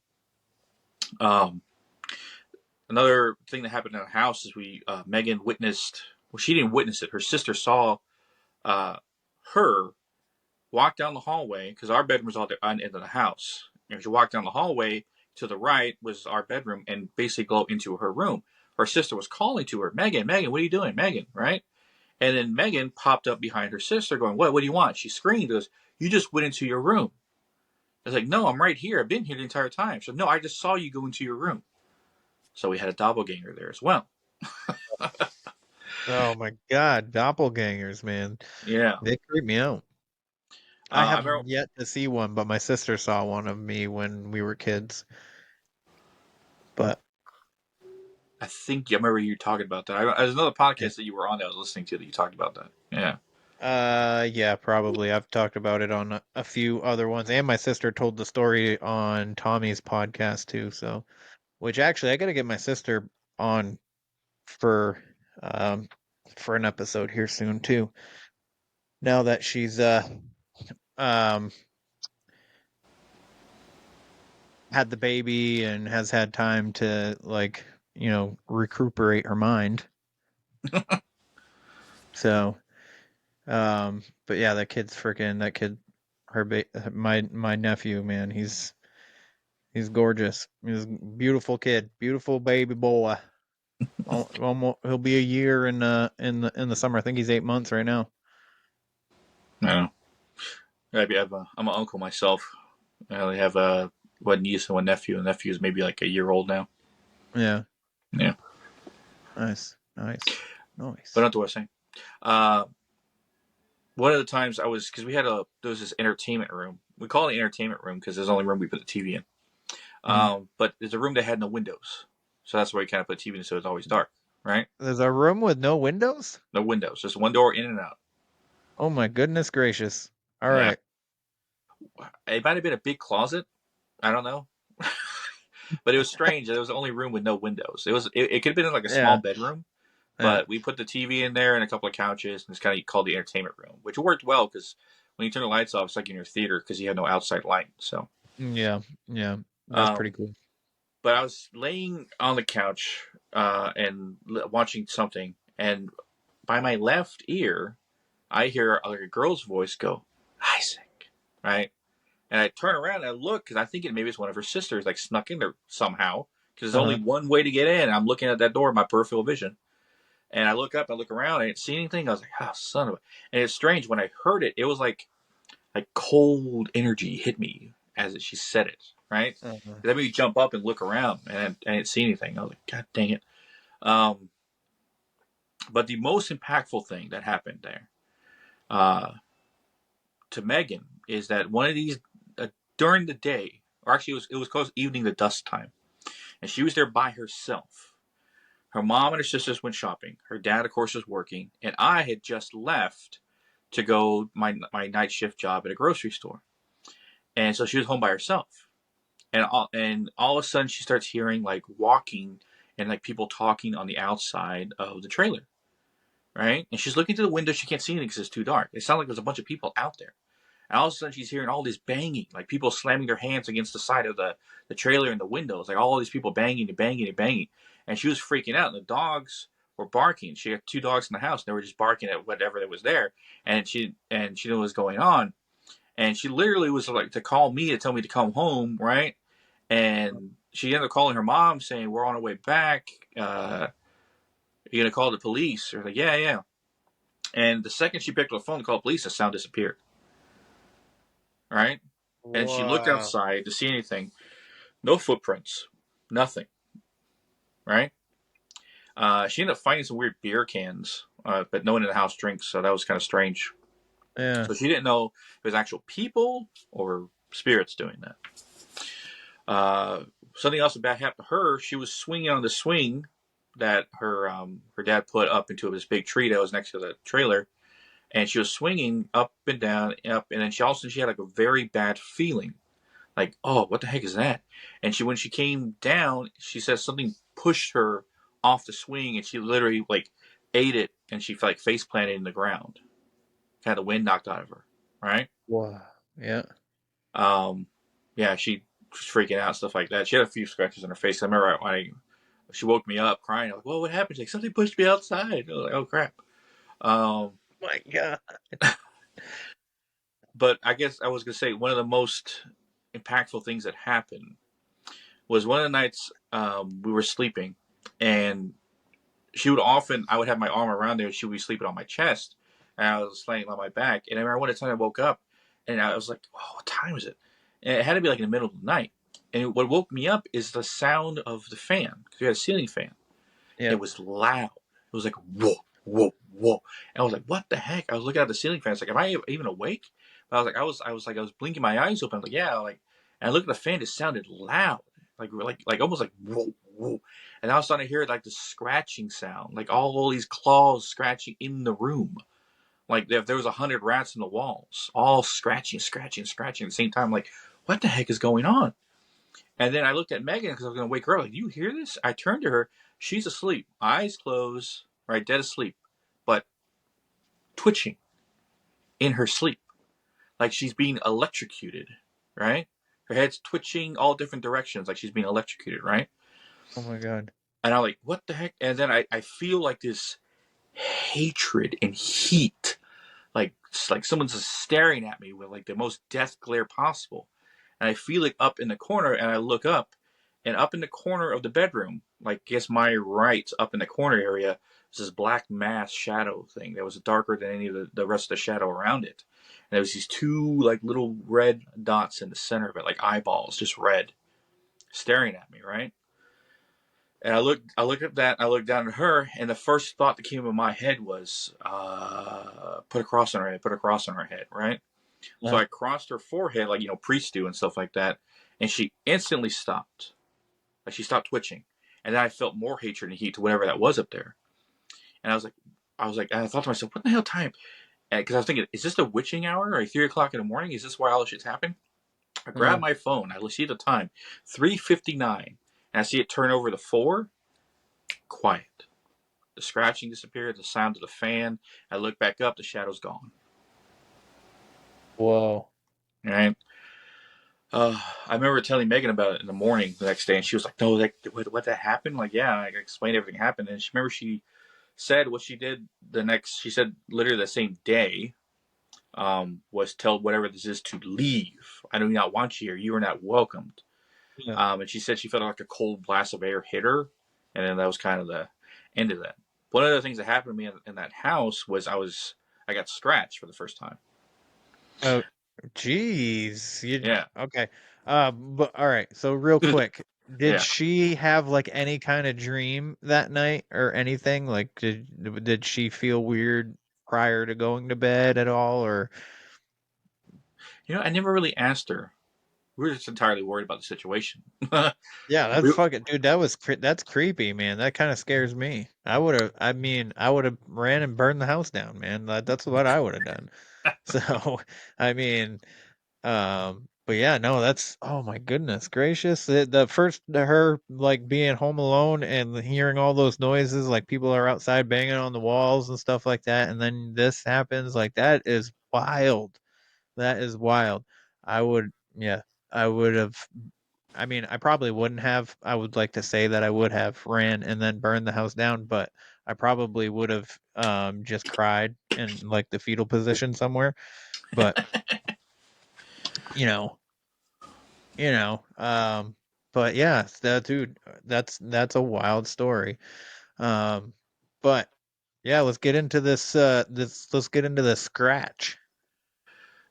Another thing that happened in the house is Megan witnessed. Well, she didn't witness it. Her sister saw her walk down the hallway because our bedroom was on the end of the house. And she walked down the hallway. To the right was our bedroom, and basically go into her room. Her sister was calling to her, Megan, what are you doing, Megan? Right? And then Megan popped up behind her sister, going, "What? What do you want?" She screamed, "Goes, you just went into your room." I was like, "No, I'm right here. I've been here the entire time." She said, "No, I just saw you go into your room." So we had a doppelganger there as well. Oh my God, doppelgangers, man. Yeah. They creep me out. I I have remember, yet to see one, but my sister saw one of me when we were kids. But I think I remember you talking about that. There's another podcast that you were on that I was listening to that you talked about that. Yeah. yeah, probably. I've talked about it on a few other ones, and my sister told the story on Tommy's podcast too. So which actually I got to get my sister on for an episode here soon too. Now that she's um had the baby and has had time to like, recuperate her mind. So, but yeah, that kid's freaking that kid my nephew, man, he's gorgeous. He's a beautiful kid, beautiful baby boy. Almost, he'll be a year in the summer. I think he's 8 months right now. No. I'm an uncle myself. I only have one niece and one nephew. The nephew is maybe like a year old now. Yeah. Yeah. Nice. But not what I was saying. One of the times because there was this entertainment room. We call it an entertainment room because there's the only room we put the TV in. But there's a room that had no windows. So that's why we kind of put TV in so it's always dark, right? There's a room with no windows? No windows, just one door in and out. Oh my goodness gracious. All Yeah. right. It might have been a big closet. I don't know. But it was strange. It was the only room with no windows. It could have been like a small bedroom, but we put the TV in there and a couple of couches, and it's kind of called the entertainment room, which worked well because when you turn the lights off, it's like in your theater because you had no outside light. So yeah, that's pretty cool. But I was laying on the couch and watching something, and by my left ear, I hear like a girl's voice go, "Isaac," right? And I turn around and I look because I think maybe it's one of her sisters like snuck in there somehow because there's only one way to get in. I'm looking at that door, my peripheral vision. And I look up, I look around, I didn't see anything. I was like, oh, son of a... And it's strange. When I heard it, it was like cold energy hit me as she said it, right? That made me jump up and look around, and I didn't see anything. I was like, God dang it. But the most impactful thing that happened there to Megan is that one of these, during the day, or actually it was close evening to dusk time, and she was there by herself. Her mom and her sisters went shopping. Her dad, of course, was working. And I had just left to go my night shift job at a grocery store. And so she was home by herself. And all of a sudden she starts hearing like walking and like people talking on the outside of the trailer. Right? And she's looking through the window. She can't see anything because it's too dark. It sounded like there's a bunch of people out there. And all of a sudden she's hearing all this banging, like people slamming their hands against the side of the trailer and the windows, like all these people banging and banging and banging. And she was freaking out. And the dogs were barking. She had 2 dogs in the house, and they were just barking at whatever that was there. And she knew what was going on. And she literally was like to call me to tell me to come home, right? And she ended up calling her mom saying, "We're on our way back. You're gonna call the police?" Or like, yeah. And the second she picked up the phone to call the police, the sound disappeared. Right? And she looked outside to see anything. No footprints. Nothing. Right? She ended up finding some weird beer cans, but no one in the house drinks, so that was kind of strange. Yeah. So she didn't know if it was actual people or spirits doing that. Something else bad happened to her. She was swinging on the swing that her dad put up into this big tree that was next to the trailer. And she was swinging up and down, up, and then she had like a very bad feeling, like, oh, what the heck is that? And when she came down, she said something pushed her off the swing, and she literally like ate it, and she like face planted in the ground. Kind of the wind knocked out of her, right? Wow. Yeah. Yeah, she was freaking out, stuff like that. She had a few scratches on her face. I remember when she woke me up crying. I was like, well, what happened? She's like, something pushed me outside. I was like, oh crap. My God. But I guess I was going to say one of the most impactful things that happened was one of the nights we were sleeping, and I would have my arm around her, and she would be sleeping on my chest, and I was laying on my back. And I remember one time I woke up, and I was like, oh, what time is it? And it had to be like in the middle of the night. And what woke me up is the sound of the fan, because we had a ceiling fan. Yeah. It was loud. It was like, whoa, whoa, whoa. And I was like, what the heck? I was looking at the ceiling fan. I was like, am I even awake? But I was blinking my eyes open. I was like, yeah. And I looked at the fan. It sounded loud, like almost like whoa, whoa. And I was starting to hear like the scratching sound, like all these claws scratching in the room, like if there was 100 rats in the walls, all scratching at the same time. Like, what the heck is going on? And then I looked at Megan because I was going to wake her up. Like, do you hear this? I turned to her. She's asleep, eyes closed, right, dead asleep, but twitching in her sleep, like she's being electrocuted, right? Her head's twitching all different directions, like she's being electrocuted, right? Oh my god. And I'm like, what the heck? And then I feel like this hatred and heat, like someone's just staring at me with like the most death glare possible. And I feel it up in the corner, and I look up, and up in the corner of the bedroom, like guess my right up in the corner area, was this black mass shadow thing that was darker than any of the rest of the shadow around it. And there was these two like little red dots in the center of it, like eyeballs, just red, staring at me, right? And I looked at that, and I looked down at her, and the first thought that came in my head was, put a cross on her head, put a cross on her head, right? So I crossed her forehead, like, priests do and stuff like that, and she instantly stopped. Like, she stopped twitching. And then I felt more hatred and heat to whatever that was up there. And and I thought to myself, what the hell time? Because I was thinking, is this the witching hour, or 3 o'clock in the morning? Is this why all this shit's happened? I grab my phone. I see the time, 3:59, and I see it turn over to 4. Quiet. The scratching disappeared. The sound of the fan. I look back up. The shadow's gone. Whoa. Right. I remember telling Megan about it in the morning the next day, and she was like, "No, what that happened?" Like, yeah, I explained everything happened, and she said what she did the next. She said literally the same day, was tell whatever this is to leave. I do not want you here. You are not welcomed. Yeah. And she said she felt like a cold blast of air hit her, and then that was kind of the end of that. One of the things that happened to me in that house was I got scratched for the first time. Oh, jeez. Yeah. Okay. But all right. So real quick, did Yeah. she have like any kind of dream that night or anything? Like, did she feel weird prior to going to bed at all, or? I never really asked her. We were just entirely worried about the situation. Yeah, that's We- fucking dude. That's creepy, man. That kind of scares me. I mean, I would have ran and burned the house down, man. That's what I would have done. So, I mean, but yeah, no, that's oh my goodness gracious. The first her like being home alone and hearing all those noises, like people are outside banging on the walls and stuff like that, and then this happens, like that is wild. That is wild. I would, yeah, I would have. I mean, I probably wouldn't have. I would like to say that I would have ran and then burned the house down, but I probably would have just cried in like the fetal position somewhere. But you know, you know, but yeah, that dude, that's a wild story. Um, but yeah, let's get into let's get into the scratch.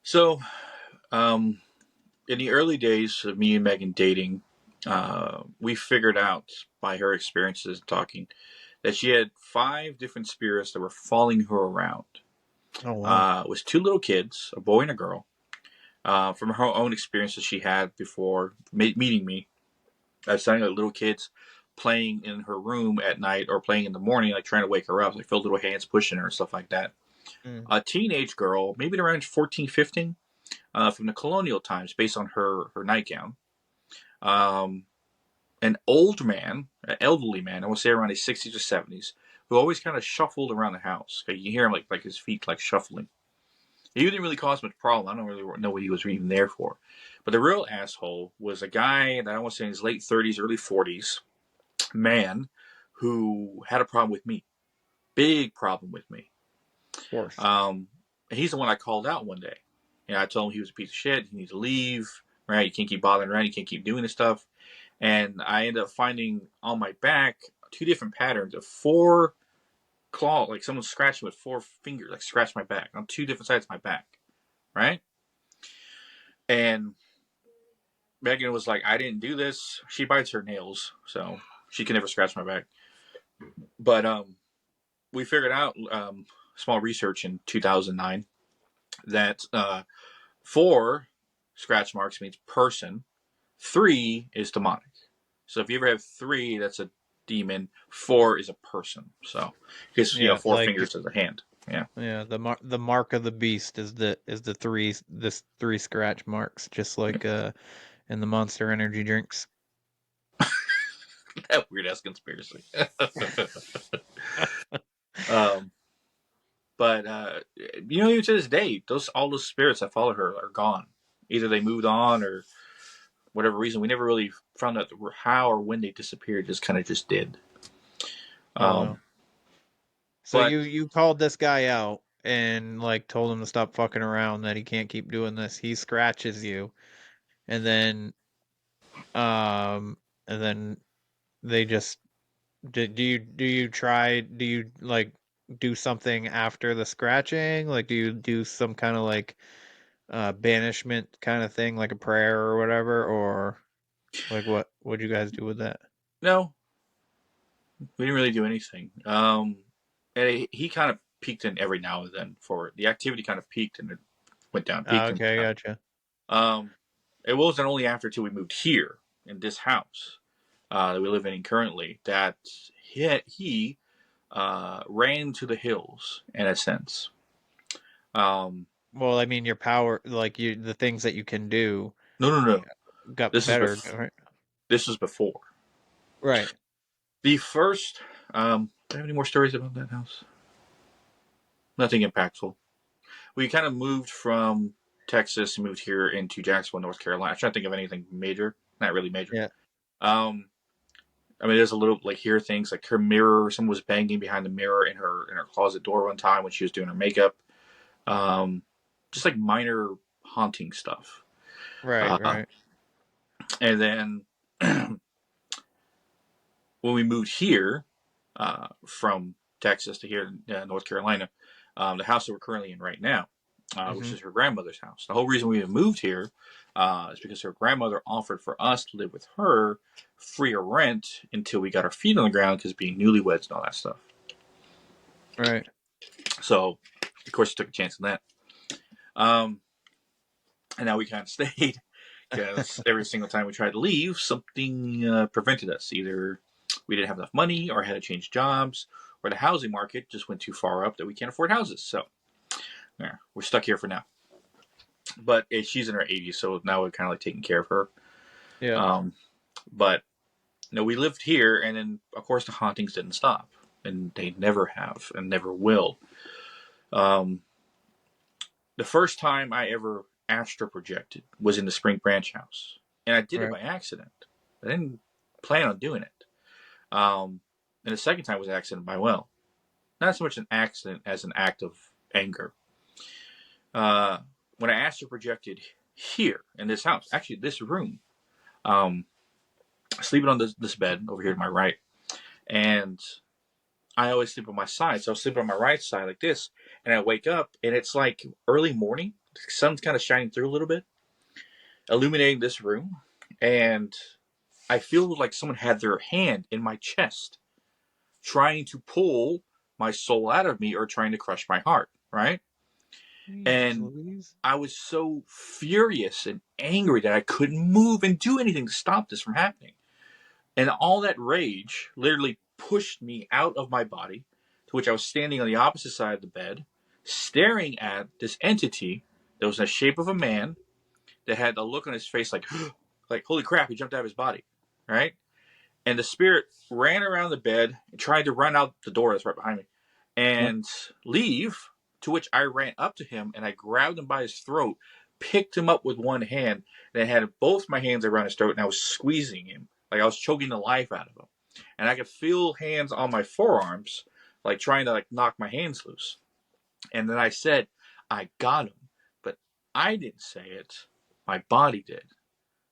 so, in the early days of me and Megan dating, we figured out by her experiences talking that she had 5 different spirits that were following her around. Oh wow. It was 2 little kids, a boy and a girl. From her own experiences she had before meeting me, I was telling like little kids playing in her room at night or playing in the morning, like trying to wake her up, like felt little hands pushing her and stuff like that. Mm. A teenage girl, maybe around 14, 15, from the colonial times, based on her nightgown. Um, an old man, an elderly man, I would say around his 60s or 70s, who always kind of shuffled around the house. You can hear him like his feet like shuffling. He didn't really cause much problem. I don't really know what he was even there for. But the real asshole was a guy that I want to say in his late 30s, early 40s, man who had a problem with me. Big problem with me. Of course. He's the one I called out one day. I told him he was a piece of shit. He needs to leave. Right? You can't keep bothering around. You can't keep doing this stuff. And I ended up finding on my back 2 different patterns of 4 claw, like someone scratching with 4 fingers, like scratched my back on 2 different sides of my back. Right? And Megan was like, I didn't do this. She bites her nails, so she can never scratch my back. But we figured out, small research in 2009, that 4 scratch marks means person, 3 is demonic. So if you ever have 3, that's a demon. 4 is a person. So because Yeah, 4 like fingers is a hand. Yeah. yeah, the mark of the beast is the 3 3 scratch marks, just like and the Monster Energy drinks. That weird ass conspiracy. um, but even to this day, all those spirits that followed her are gone. Either they moved on or whatever reason. We never really found out how or when they disappeared. Just kind of just did. Wow. So But you called this guy out and like told him to stop fucking around, that he can't keep doing this. He scratches you, and then um and then they just do you like do something after the scratching? Like do you do some kind of like banishment kind of thing, like a prayer or whatever, or like what'd you guys do with that? no, we didn't really do anything. And he kind of peaked in every now and then. For the activity, kind of peaked and it went down, peaked and Okay, went gotcha. down. It wasn't only after till we moved here in this house that we live in currently that he ran to the hills in a sense. Well, I mean, your power, like the things that you can do, No. got This is better, right? this was before Right. the first. Do I have any more stories about that house? Nothing impactful. We kind of moved from Texas and moved here into Jacksonville, North Carolina. I'm trying to think of anything major. Not really major. Yeah. Um, I mean, there's a little like here things like her mirror. Someone was banging behind the mirror in her closet door one time when she was doing her makeup. Um, just like minor haunting stuff. Right. Uh, Right. and then when we moved here from Texas to here in North Carolina, the house that we're currently in right now, which Mm-hmm. is her grandmother's house. The whole reason we moved here is because her grandmother offered for us to live with her free of rent until we got our feet on the ground because being newlyweds and all that stuff. Right. So, of course, took a chance on that. And now we kind of stayed because every single time we tried to leave, something prevented us. Either we didn't have enough money or had to change jobs, or the housing market just went too far up that we can't afford houses. So, yeah, we're stuck here for now. But she's in her 80s, so now we're kind of like taking care of her. Yeah. But we lived here, and then of course the hauntings didn't stop, and they never have, and never will. The first time I ever astral projected was in the Spring Branch house, and I did it Right. by accident. I didn't plan on doing it. And the second time was an accident by not so much an accident as an act of anger. When I astral projected here in this house, actually this room, sleeping on this bed over here to my right, and I always sleep on my side, so I was sleeping on my right side like this, and I wake up and it's like early morning. The sun's kind of shining through a little bit, illuminating this room, and I feel like someone had their hand in my chest, trying to pull my soul out of me or trying to crush my heart, right? And I was so furious and angry that I couldn't move and do anything to stop this from happening. And all that rage literally pushed me out of my body, to which I was standing on the opposite side of the bed, staring at this entity that was in the shape of a man that had a look on his face like, like, holy crap, he jumped out of his body, right? And the spirit ran around the bed and tried to run out the door that's right behind me and leave, to which I ran up to him and I grabbed him by his throat, picked him up with one hand, and I had both my hands around his throat and I was squeezing him. Like I was choking the life out of him. And I could feel hands on my forearms, like trying to like knock my hands loose. And then I said, I got him. But I didn't say it. My body did.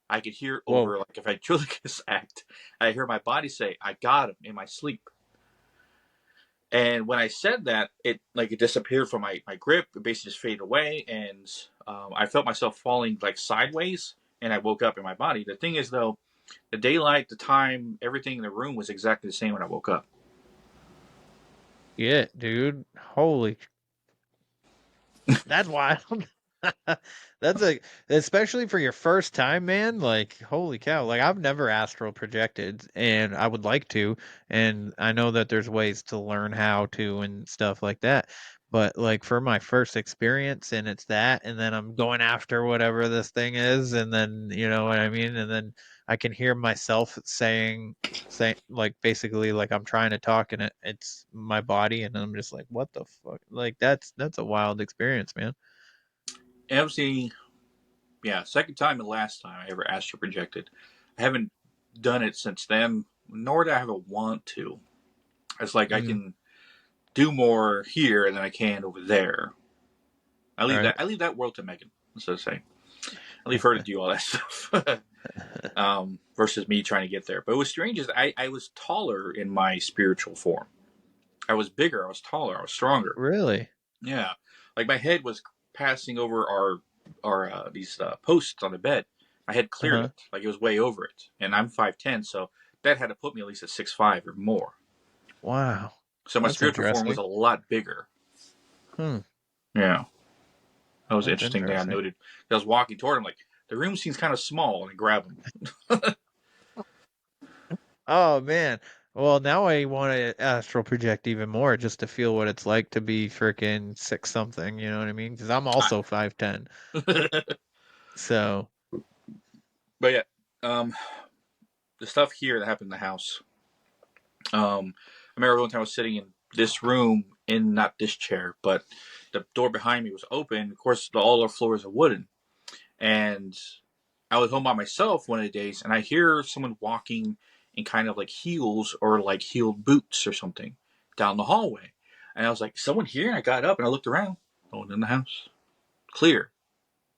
I could hear over, like, if I Ventriloquist act, I hear my body say, I got him in my sleep. And when I said that, it disappeared from my grip. It basically just faded away. And I felt myself falling like sideways. And I woke up in my body. The thing is, though, the daylight, the time, everything in the room was exactly the same when I woke up. Yeah, dude. Holy. That's wild. That's especially for your first time, man. Like, holy cow. Like, I've never astral projected, and I would like to. And I know that there's ways to learn how to and stuff like that. But like for my first experience, and it's that, and then I'm going after whatever this thing is, and then you know what I mean, and then I can hear myself saying like basically like I'm trying to talk, and it's my body, and I'm just like, what the fuck? Like that's a wild experience, man. MC, yeah, second time and last time I ever astral projected. I haven't done it since then, nor do I have a want to. It's like I Mm, can do more here than I can over there. right. I leave that world to Megan. So to say, I leave her to do all that stuff. Versus me trying to get there. But it was strange is I was taller in my spiritual form. I was bigger. I was taller. I was stronger. Really? Yeah, like my head was passing over our these posts on the bed. My head Uh cleared huh. it, like it was way over it, and I'm 5'10", so that had to put me at least at 6'5" or more. Wow. So my That's spiritual form was interesting. a lot bigger. Hmm. Yeah, that was an That's interesting thing I interesting. noted. I was walking toward him, like the room seems kind of small, and I grabbed him. Oh man. Well, now I want to astral project even more just to feel what it's like to be freaking six something. You know what I mean? Because I'm also 5'10". So, But yeah, um, the stuff here that happened in the house. I remember one time I was sitting in this room in not this chair, but the door behind me was open. Of course, all our floors are wooden, and I was home by myself one of the days, and I hear someone walking in kind of like heels or like heeled boots or something down the hallway, and I was like, "Someone here?" And I got up and I looked around. No one in the house. Clear.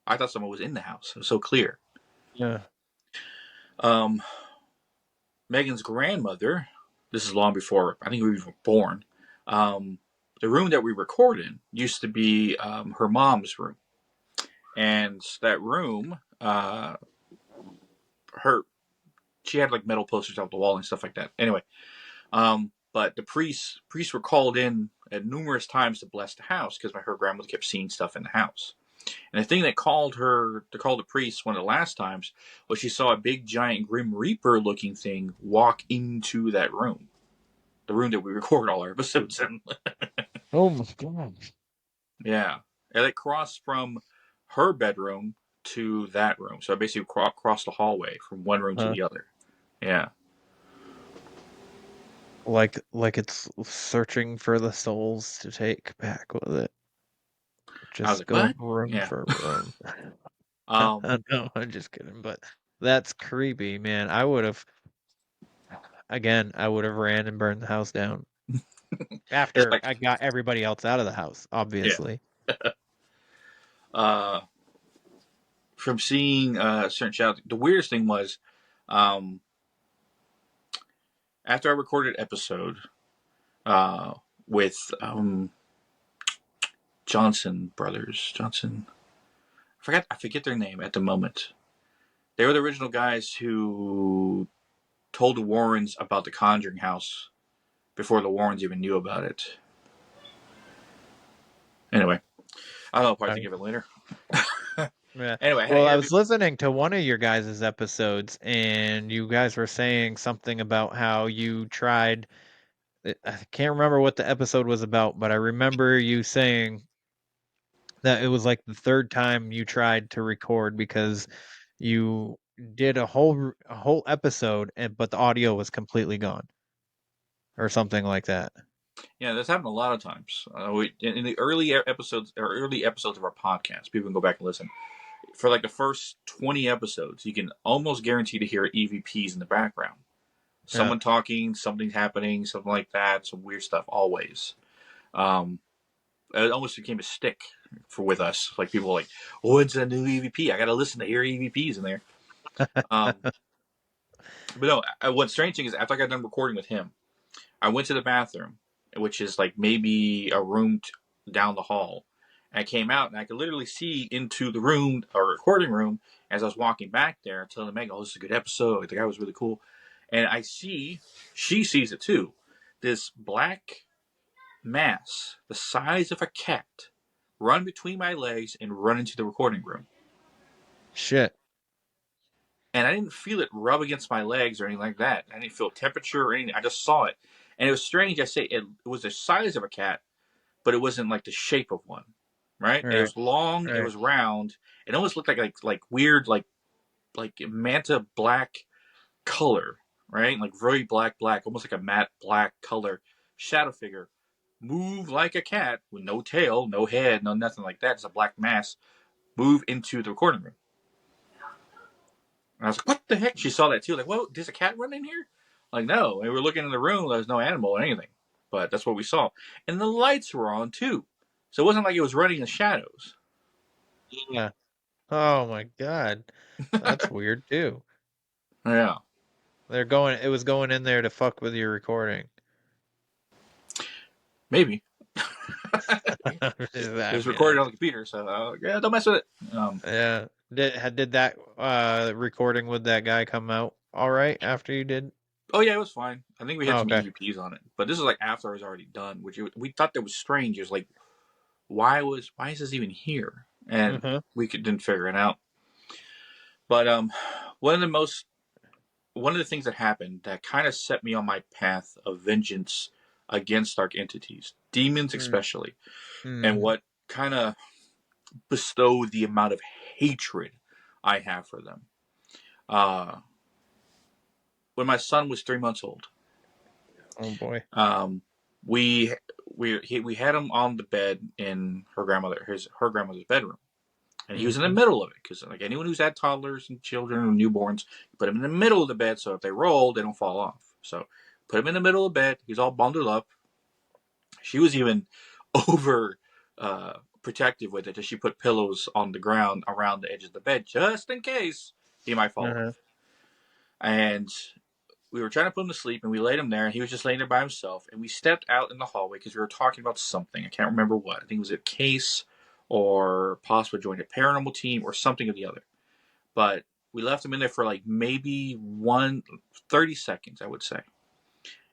I thought someone was in the house. It was so clear. yeah. Um, Megan's grandmother, this is long before I think we were even born. Um, the room that we record in used to be her mom's room, and that room, her she had like metal posters out the wall and stuff like that. Anyway, but the priests were called in at numerous times to bless the house because her grandmother kept seeing stuff in the house. And the thing that called the priest one of the last times was she saw a big giant Grim Reaper looking thing walk into that room. The room that we record all our episodes in. Oh my god. Yeah. And it crossed from her bedroom to that room. So I basically crossed the hallway from one room to Huh? the other. Yeah. Like it's searching for the souls to take back with it. I was Just like, go what? room Yeah. for room. Um, No, I'm just kidding, but that's creepy, man. I would have again, I would have ran and burned the house down it's after like, I got everybody else out of the house, yeah. obviously. Uh, from seeing certain shots, the weirdest thing was, um, after I recorded an episode uh, with Johnson brothers, I forget their name at the moment. They were the original guys who told the Warrens about the Conjuring House before the Warrens even knew about it. Anyway, I don't know. I'll probably think of it later. Yeah. Anyway, Well, I have was listening to one of your guys' episodes, and you guys were saying something about how you tried. I can't remember what the episode was about, but I remember you saying that it was like the third time you tried to record because you did a whole episode, and but the audio was completely gone, or something like that. yeah, that's happened a lot of times. In the early episodes of our podcast, people can go back and listen. For like the first 20 episodes, you can almost guarantee to hear EVPs in the background. Yeah. Someone talking, something happening, something like that, some weird stuff always. Um, it almost became a stick for with us. Like people were like, "What's a new EVP? I got to listen to hear EVPs in there." Um, but no, what's strange thing is after I got done recording with him, I went to the bathroom, which is like maybe a room down the hall. And I came out and I could literally see into the room or recording room as I was walking back there, telling Meg, "Oh, this is a good episode. The guy was really cool." And I see, she sees it too. This black mass, the size of a cat, run between my legs and run into the recording room. Shit. And I didn't feel it rub against my legs or anything like that. I didn't feel temperature or anything. I just saw it. And it was strange. I say it was the size of a cat, but it wasn't like the shape of one, right? It Right. was long, it Right. was round, it almost looked like weird like manta black color, right? Like very black, almost like a matte black color shadow figure. Move like a cat with no tail, no head, no nothing like that. It's a black mass. Move into the recording room. And I was like, what the heck? She saw that too. Like, whoa, there's a cat running here? Like, no. And we were looking in the room. There was no animal or anything. But that's what we saw. And the lights were on too. So it wasn't like it was running in shadows. Yeah. Oh my God. That's weird too. Yeah. It was going in there to fuck with your recording. Maybe. It It was recorded on the computer, so yeah, don't mess with it. Yeah. Did that recording with that guy come out all right after you did? Oh yeah, it was fine. I think we had some Okay. EVPs on it, but this is like after it was already done, which we thought that was strange. It was like, why is this even here? And didn't figure it out. But one of the things that happened that kind of set me on my path of vengeance against dark entities, demons especially, and what kind of bestowed the amount of hatred I have for them. When my son was 3 months old. Oh boy. We had him on the bed in her grandmother's bedroom, and he was in the middle of it because like anyone who's had toddlers and children or newborns, you put him in the middle of the bed so if they roll, they don't fall off. So put him in the middle of the bed. He's all bundled up. She was even over protective with it, as she put pillows on the ground around the edge of the bed just in case he might fall off. And we were trying to put him to sleep, and we laid him there, and he was just laying there by himself. And we stepped out in the hallway because we were talking about something. I can't remember what. I think it was a case or possibly joined a paranormal team or something or the other. But we left him in there for like maybe 30 seconds, I would say.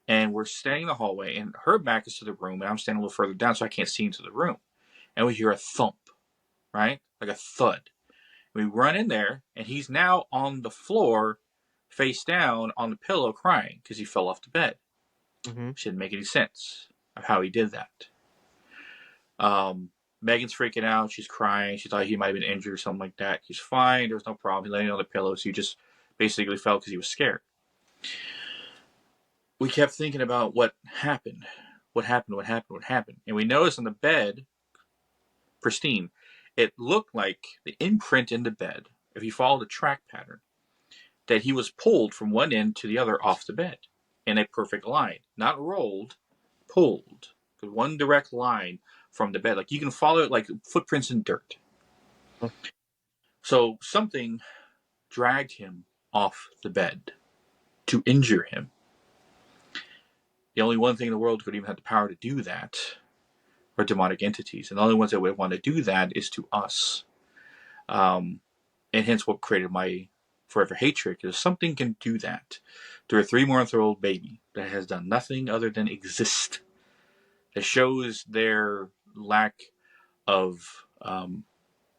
And we're standing in the hallway, and her back is to the room, and I'm standing a little further down so I can't see into the room. And we hear a thump, right? Like a thud. We run in there, and he's now on the floor, face down on the pillow, crying because he fell off the bed. Which didn't make any sense of how he did that. Megan's freaking out. She's crying. She thought he might have been injured or something like that. He's fine. There was no problem. He lay on the pillow, so he just basically fell because he was scared. We kept thinking about what happened. And we noticed on the bed, pristine, it looked like the imprint in the bed, if you follow the track pattern, that he was pulled from one end to the other off the bed in a perfect line. Not rolled, pulled. One direct line from the bed. Like you can follow it like footprints in dirt. So something dragged him off the bed to injure him. The only one thing in the world could even have the power to do that are demonic entities. And the only ones that would want to do that is to us. And hence what created my forever hatred, because something can do that to a 3-month-old baby that has done nothing other than exist. It shows their lack of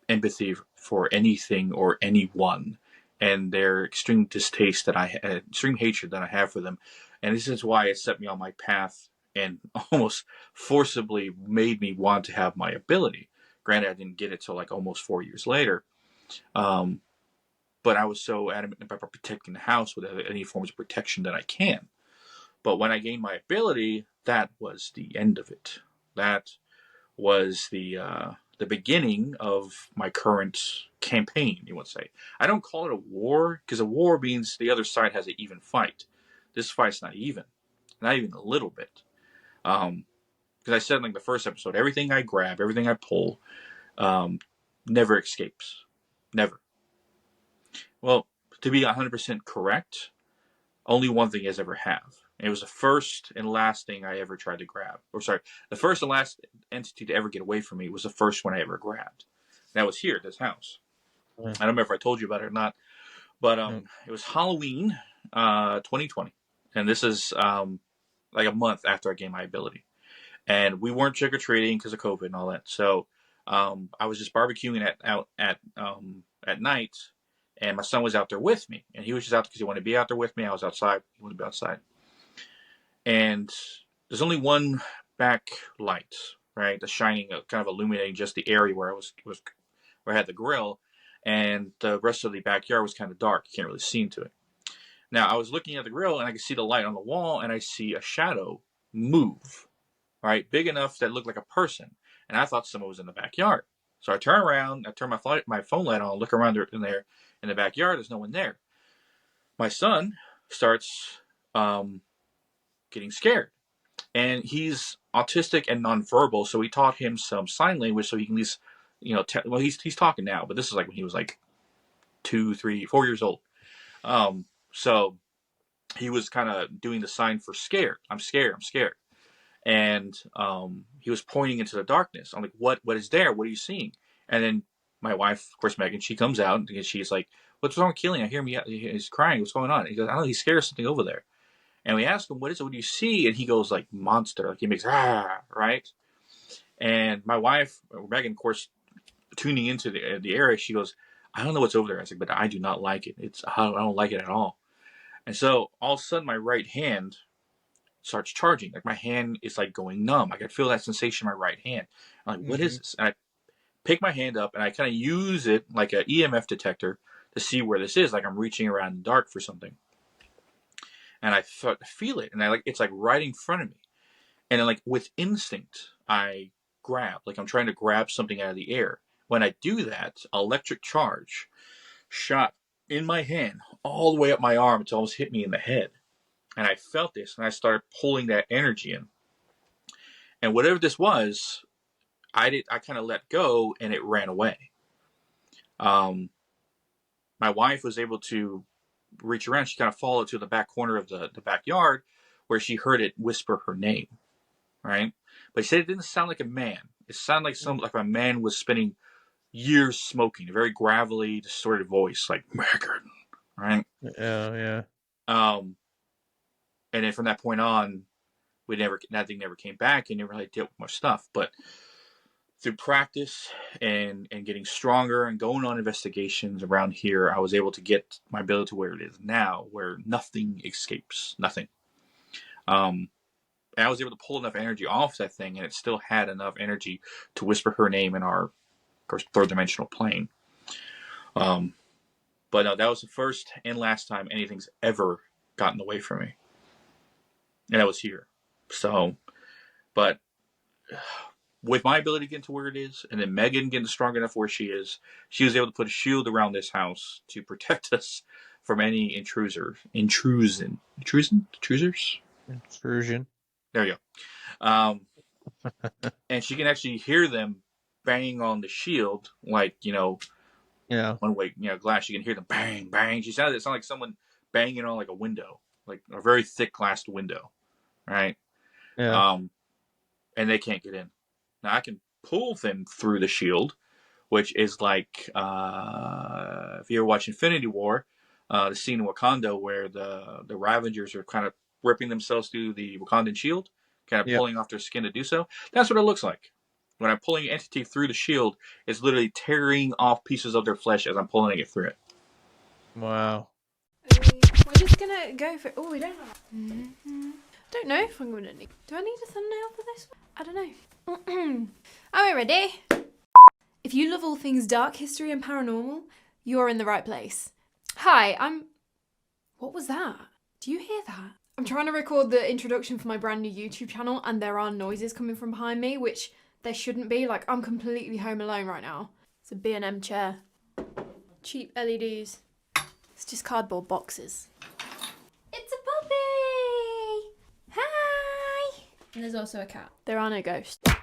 empathy for anything or anyone, and their extreme distaste extreme hatred that I have for them. And this is why it set me on my path and almost forcibly made me want to have my ability. Granted, I didn't get it till like almost 4 years later. But I was so adamant about protecting the house with any forms of protection that I can. But when I gained my ability, that was the end of it. That was the beginning of my current campaign, you would say. I don't call it a war, because a war means the other side has an even fight. This fight's not even a little bit. Because I said in like the first episode, everything I grab, everything I pull, never escapes. Never. Well, to be 100% correct, only one thing has ever have. It was the first and last thing I ever tried to grab. Or sorry, the first and last entity to ever get away from me was the first one I ever grabbed. That was here, this house. I don't remember if I told you about it or not, but it was Halloween 2020. And this is like a month after I gained my ability. And we weren't trick-or-treating because of COVID and all that. So I was just barbecuing out at night, and my son was out there with me. And he was just out because he wanted to be out there with me. I was outside. He wanted to be outside. And there's only one back light right? The shining, kind of illuminating just the area where where I had the grill, and the rest of the backyard was kind of dark. You can't really see into it. Now, I was looking at the grill, and I could see the light on the wall, and I see a shadow move, right? Big enough that it looked like a person. And I thought someone was in the backyard. So I turn around, I turn my phone light on, look around in the backyard. There's no one there. My son starts getting scared. And he's autistic and nonverbal, so we taught him some sign language so he can at least, he's talking now, but this is like when he was like 2, 3, 4 years old. So he was kind of doing the sign for scared. I'm scared. I'm scared. And he was pointing into the darkness. I'm like, what is there? What are you seeing? And then my wife, of course, Megan, she comes out and she's like, what's wrong with Keeling? I hear him. He's crying. What's going on? He goes, I don't know. He's scared of something over there. And we ask him, what is it? What do you see? And he goes like monster. Like he makes, right? And my wife, Megan, of course, tuning into the area, she goes, I don't know what's over there. I was like, but I do not like it. I don't like it at all. And so all of a sudden my right hand starts charging. Like my hand is like going numb. I can feel that sensation in my right hand. I'm like, what is this? And I pick my hand up and I kind of use it like an EMF detector to see where this is. Like I'm reaching around in the dark for something. And I feel it. And it's like right in front of me. And then like with instinct, I grab, like I'm trying to grab something out of the air. When I do that, electric charge shot in my hand all the way up my arm. It almost hit me in the head. And I felt this, and I started pulling that energy in. And whatever this was, I kind of let go, and it ran away. My wife was able to reach around. She kind of followed to the back corner of the backyard, where she heard it whisper her name, right? But she said it didn't sound like a man. It sounded like a man was spending years smoking, a very gravelly, distorted voice, like Megan, right? Yeah. And then from that point on, that thing never came back, and never really dealt with much stuff. But through practice and getting stronger and going on investigations around here, I was able to get my ability to where it is now, where nothing escapes, nothing. And I was able to pull enough energy off that thing, and it still had enough energy to whisper her name in our, of course, third dimensional plane. But no, that was the first and last time anything's ever gotten away from me. And that was here. So, but with my ability to get into where it is, and then Megan getting strong enough where she is, she was able to put a shield around this house to protect us from any intrusion. There you go. And she can actually hear them bang on the shield, like, one way, glass. She can hear them bang, bang. It sounded like someone banging on like a window, like a very thick glassed window, right? Yeah. And they can't get in. Now I can pull them through the shield, which is like, if you ever watch Infinity War, the scene in Wakanda where the Ravengers are kind of ripping themselves through the Wakandan shield, kind of pulling off their skin to do so. That's what it looks like. When I'm pulling an entity through the shield, it's literally tearing off pieces of their flesh as I'm pulling it through it. Wow. We're just gonna go for. Oh, we don't know. Don't know if I'm gonna need. Do I need a thumbnail for this one? I don't know. Are we ready? If you love all things dark history and paranormal, you're in the right place. Hi, What was that? Do you hear that? I'm trying to record the introduction for my brand new YouTube channel, and there are noises coming from behind me, which there shouldn't be. Like, I'm completely home alone right now. It's a B&M chair. Cheap LEDs. It's just cardboard boxes. It's a puppy! Hi! And there's also a cat. There are no ghosts. I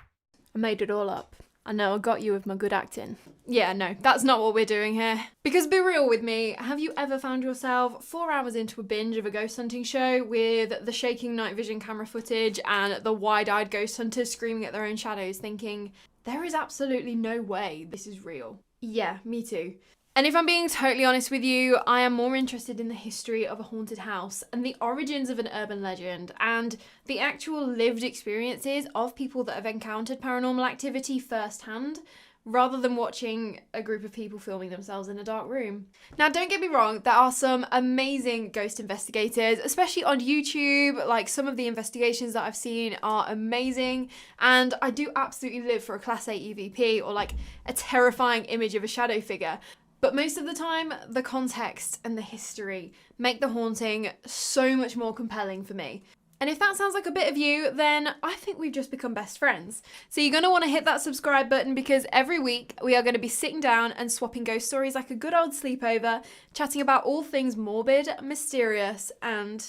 made it all up. I know, I got you with my good acting. Yeah, no, that's not what we're doing here. Because be real with me, have you ever found yourself 4 hours into a binge of a ghost hunting show with the shaking night vision camera footage and the wide-eyed ghost hunters screaming at their own shadows thinking, there is absolutely no way this is real? Yeah, me too. And if I'm being totally honest with you, I am more interested in the history of a haunted house and the origins of an urban legend and the actual lived experiences of people that have encountered paranormal activity firsthand, rather than watching a group of people filming themselves in a dark room. Now, don't get me wrong, there are some amazing ghost investigators, especially on YouTube. Like, some of the investigations that I've seen are amazing, and I do absolutely live for a Class 8 EVP or like a terrifying image of a shadow figure. But most of the time, the context and the history make the haunting so much more compelling for me. And if that sounds like a bit of you, then I think we've just become best friends. So you're going to want to hit that subscribe button, because every week we are going to be sitting down and swapping ghost stories like a good old sleepover, chatting about all things morbid, mysterious, and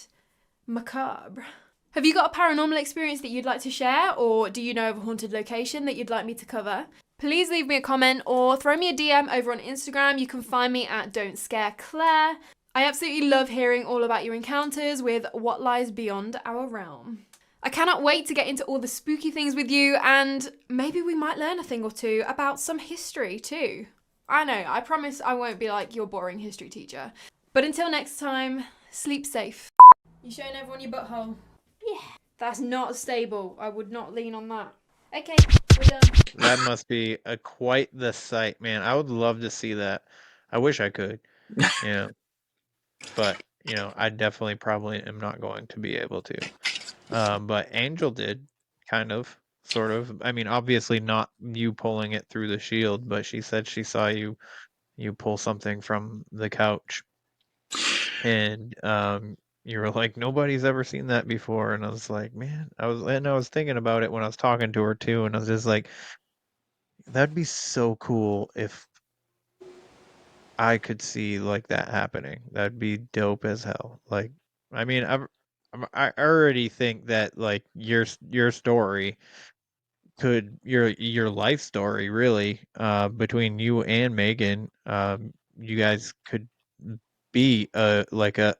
macabre. Have you got a paranormal experience that you'd like to share, or do you know of a haunted location that you'd like me to cover? Please leave me a comment or throw me a DM over on Instagram. You can find me at Don't Scare Claire. I absolutely love hearing all about your encounters with what lies beyond our realm. I cannot wait to get into all the spooky things with you, and maybe we might learn a thing or two about some history too. I know, I promise I won't be like your boring history teacher. But until next time, sleep safe. You showing everyone your butthole? Yeah. That's not stable. I would not lean on that. Okay, we're done. That must be quite the sight, man. I would love to see that. I wish I could, you know, but I definitely probably am not going to be able to. But Angel did, kind of, sort of. I mean, obviously not you pulling it through the shield, but she said she saw you pull something from the couch, and you were like, nobody's ever seen that before, and I was like, man, I was thinking about it when I was talking to her too, and I was just like, that'd be so cool if I could see like that happening. That'd be dope as hell. Like, I mean, I already think that like your story could your life story really between you and Megan, you guys could be like a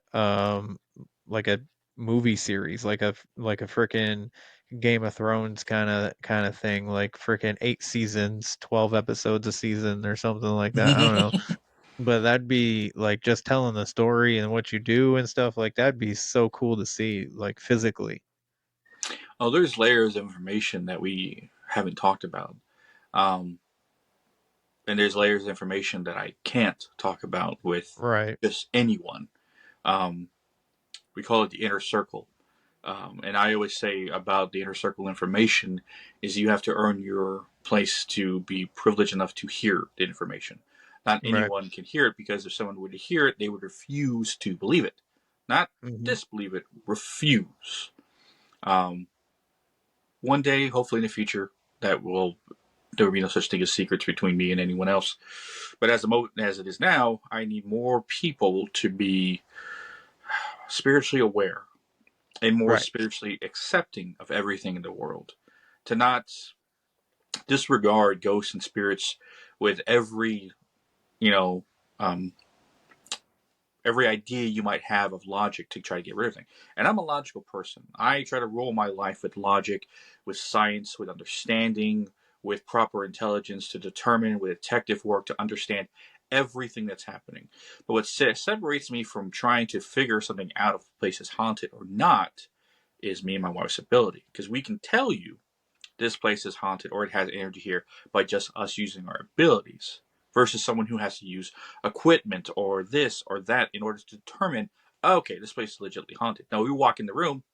movie series, like a freaking Game of Thrones kind of thing, like freaking 8 seasons, 12 episodes a season or something like that. I don't know. But that'd be like just telling the story and what you do and stuff like that'd be so cool to see, like physically. Oh, there's layers of information that we haven't talked about. Um, and there's layers of information that I can't talk about with Right. just anyone. Um, we call it the inner circle. And I always say about the inner circle information is you have to earn your place to be privileged enough to hear the information. Not Right. anyone can hear it, because if someone were to hear it, they would refuse to believe it. Not disbelieve it, refuse. Um, One day, hopefully in the future, there will be no such thing as secrets between me and anyone else. But as it is now, I need more people to be spiritually aware and more Right. spiritually accepting of everything in the world. To not disregard ghosts and spirits with you know, um, every idea you might have of logic to try to get rid of things. And I'm a logical person. I try to rule my life with logic, with science, with understanding, with proper intelligence to determine, with detective work to understand everything that's happening. But what separates me from trying to figure something out if a place is haunted or not is me and my wife's ability. Because we can tell you this place is haunted or it has energy here by just us using our abilities, versus someone who has to use equipment or this or that in order to determine, okay, this place is legitimately haunted. Now we walk in the room,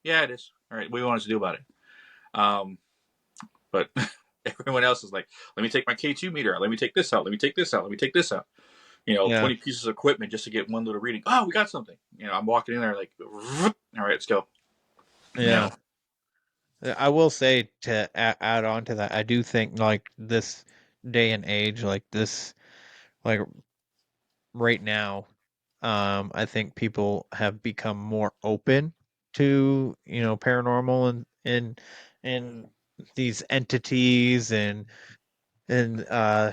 yeah, it is. All right, what do you want us to do about it? But everyone else is like, let me take my K2 meter out. Let me take this out. Let me take this out. Let me take this out. Yeah. 20 pieces of equipment just to get one little reading. Oh, we got something. I'm walking in there like, all right, let's go. Yeah. I will say to add on to that, I do think like this day and age, like this, like right now, I think people have become more open to, paranormal and these entities and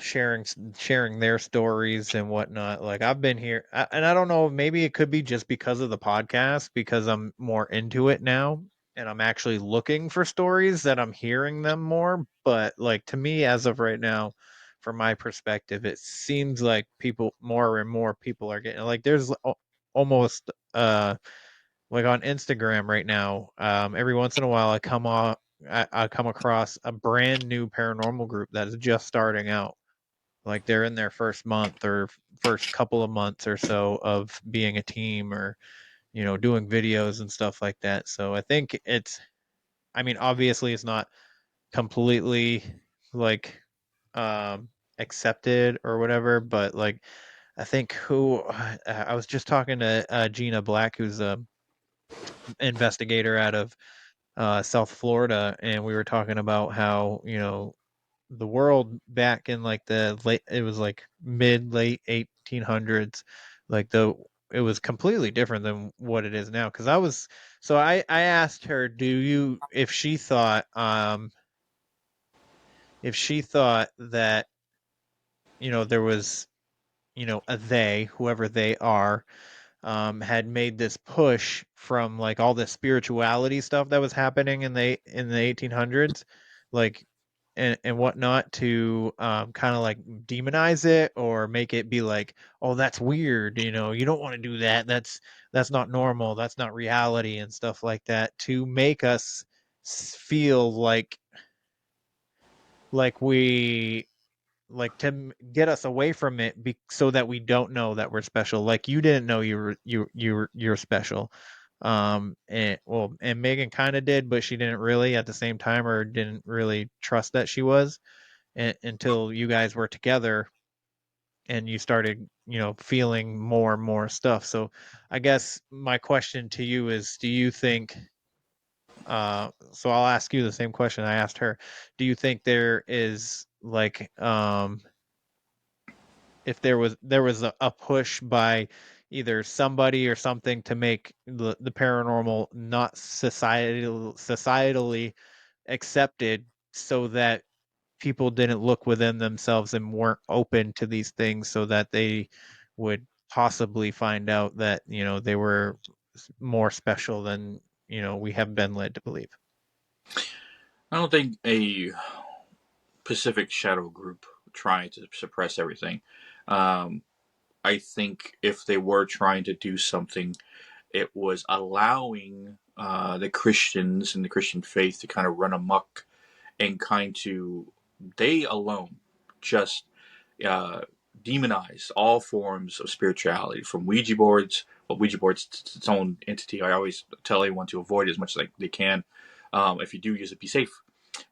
sharing their stories and whatnot. Like I've been here, and I don't know, maybe it could be just because of the podcast, because I'm more into it now, and I'm actually looking for stories that I'm hearing them more. But like to me, as of right now, from my perspective, it seems like more and more people are getting like there's almost like on Instagram right now. Every once in a while, I come I come across a brand new paranormal group that is just starting out. Like they're in their first month or first couple of months or so of being a team, or doing videos and stuff like that. So I think I mean, obviously it's not completely like accepted or whatever, but like I think I was just talking to Gina Black, who's a investigator out of South Florida, and we were talking about how the world back in like the late, it was like mid late 1800s, like it was completely different than what it is now. Because I asked her, if she thought that there was a they, whoever they are, had made this push from like all the spirituality stuff that was happening in the 1800s, like and whatnot, to kind of like demonize it or make it be like, oh, that's weird, you don't want to do that. That's not normal. That's not reality and stuff like that, to make us feel like we like to get us away from it, so that we don't know that we're special. Like you didn't know you're special. And Megan kind of did, but she didn't really at the same time, or didn't really trust that she was, until you guys were together and you started feeling more and more stuff. So I guess my question to you is, do you think so I'll ask you the same question I asked her. Do you think there is like if there was a push by either somebody or something to make the paranormal not societally accepted, so that people didn't look within themselves and weren't open to these things, so that they would possibly find out that they were more special than we have been led to believe? I don't think a Pacific Shadow group trying to suppress everything. Um, I think if they were trying to do something, it was allowing the Christians and the Christian faith to kind of run amok, and kind to, they alone just uh, demonize all forms of spirituality, from Ouija boards. Well, Ouija boards, it's its own entity. I always tell everyone to avoid it as much as they can. If you do use it, be safe.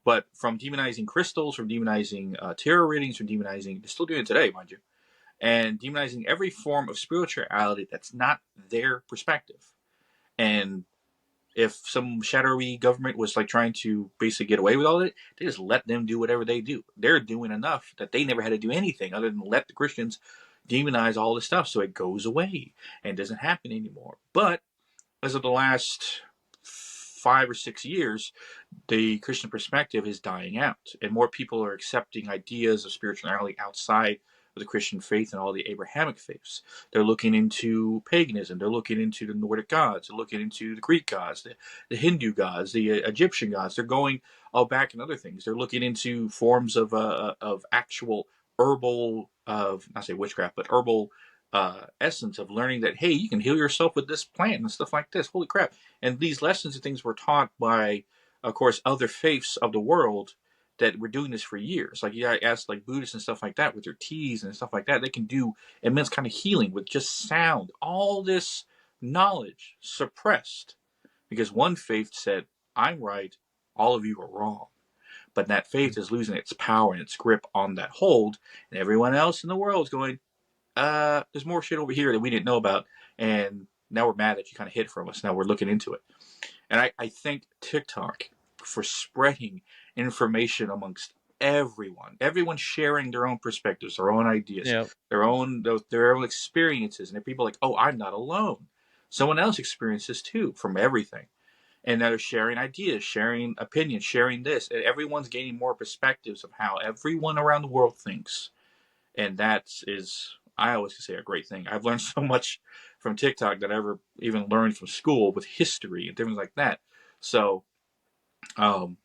But from demonizing crystals, from demonizing tarot readings, from demonizing, they're still doing it today, mind you, and demonizing every form of spirituality that's not their perspective. And if some shadowy government was like trying to basically get away with all of it, they just let them do whatever they do. They're doing enough that they never had to do anything other than let the Christians demonize all this stuff, so it goes away and doesn't happen anymore. But as of the last 5 or 6 years, the Christian perspective is dying out, and more people are accepting ideas of spirituality outside of the Christian faith and all the Abrahamic faiths. They're looking into paganism. They're looking into the Nordic gods. They're looking into the Greek gods, the Hindu gods, the Egyptian gods. They're going all back and other things. They're looking into forms of actual herbal, of not say witchcraft, but herbal essence of learning that, hey, you can heal yourself with this plant and stuff like this. Holy crap! And these lessons and things were taught by, of course, other faiths of the world that were doing this for years. Like, yeah, I asked like Buddhists and stuff like that with their teas and stuff like that. They can do immense kind of healing with just sound. All this knowledge suppressed because one faith said, I'm right, all of you are wrong. But that faith is losing its power and its grip on that hold, and everyone else in the world is going, there's more shit over here that we didn't know about, and now we're mad that you kind of hid it from us. Now we're looking into it. And I think TikTok, for spreading information amongst everyone sharing their own perspectives, their own ideas, Yeah. their own experiences, and people are like, oh, I'm not alone. Someone else experiences too, from everything. And they're sharing ideas, sharing opinions, sharing this, and everyone's gaining more perspectives of how everyone around the world thinks. And that is, I always say, a great thing. I've learned so much from TikTok that I ever even learned from school with history and things like that. So, um,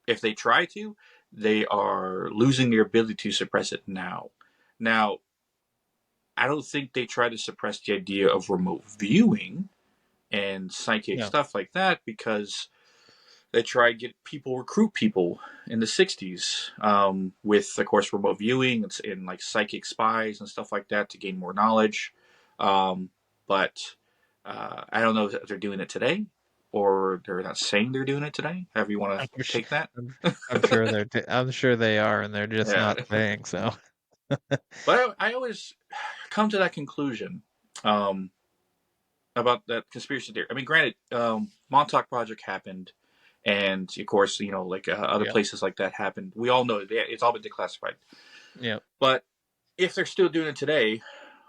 if they try to, they are losing their ability to suppress it now. Now, I don't think they try to suppress the idea of remote viewing and psychic Yeah. stuff like that, because They tried to recruit people in the 60s with, of course, remote viewing and like psychic spies and stuff like that to gain more knowledge. But I don't know if they're doing it today or they're not saying they're doing it today. However you want to take that. I'm sure I'm sure they are, and they're just Yeah. not saying so. But I always come to that conclusion about that conspiracy theory. I mean, granted, Montauk Project happened, and of course, like other Yeah. places like that happened. We all know it's all been declassified. Yeah. But if they're still doing it today,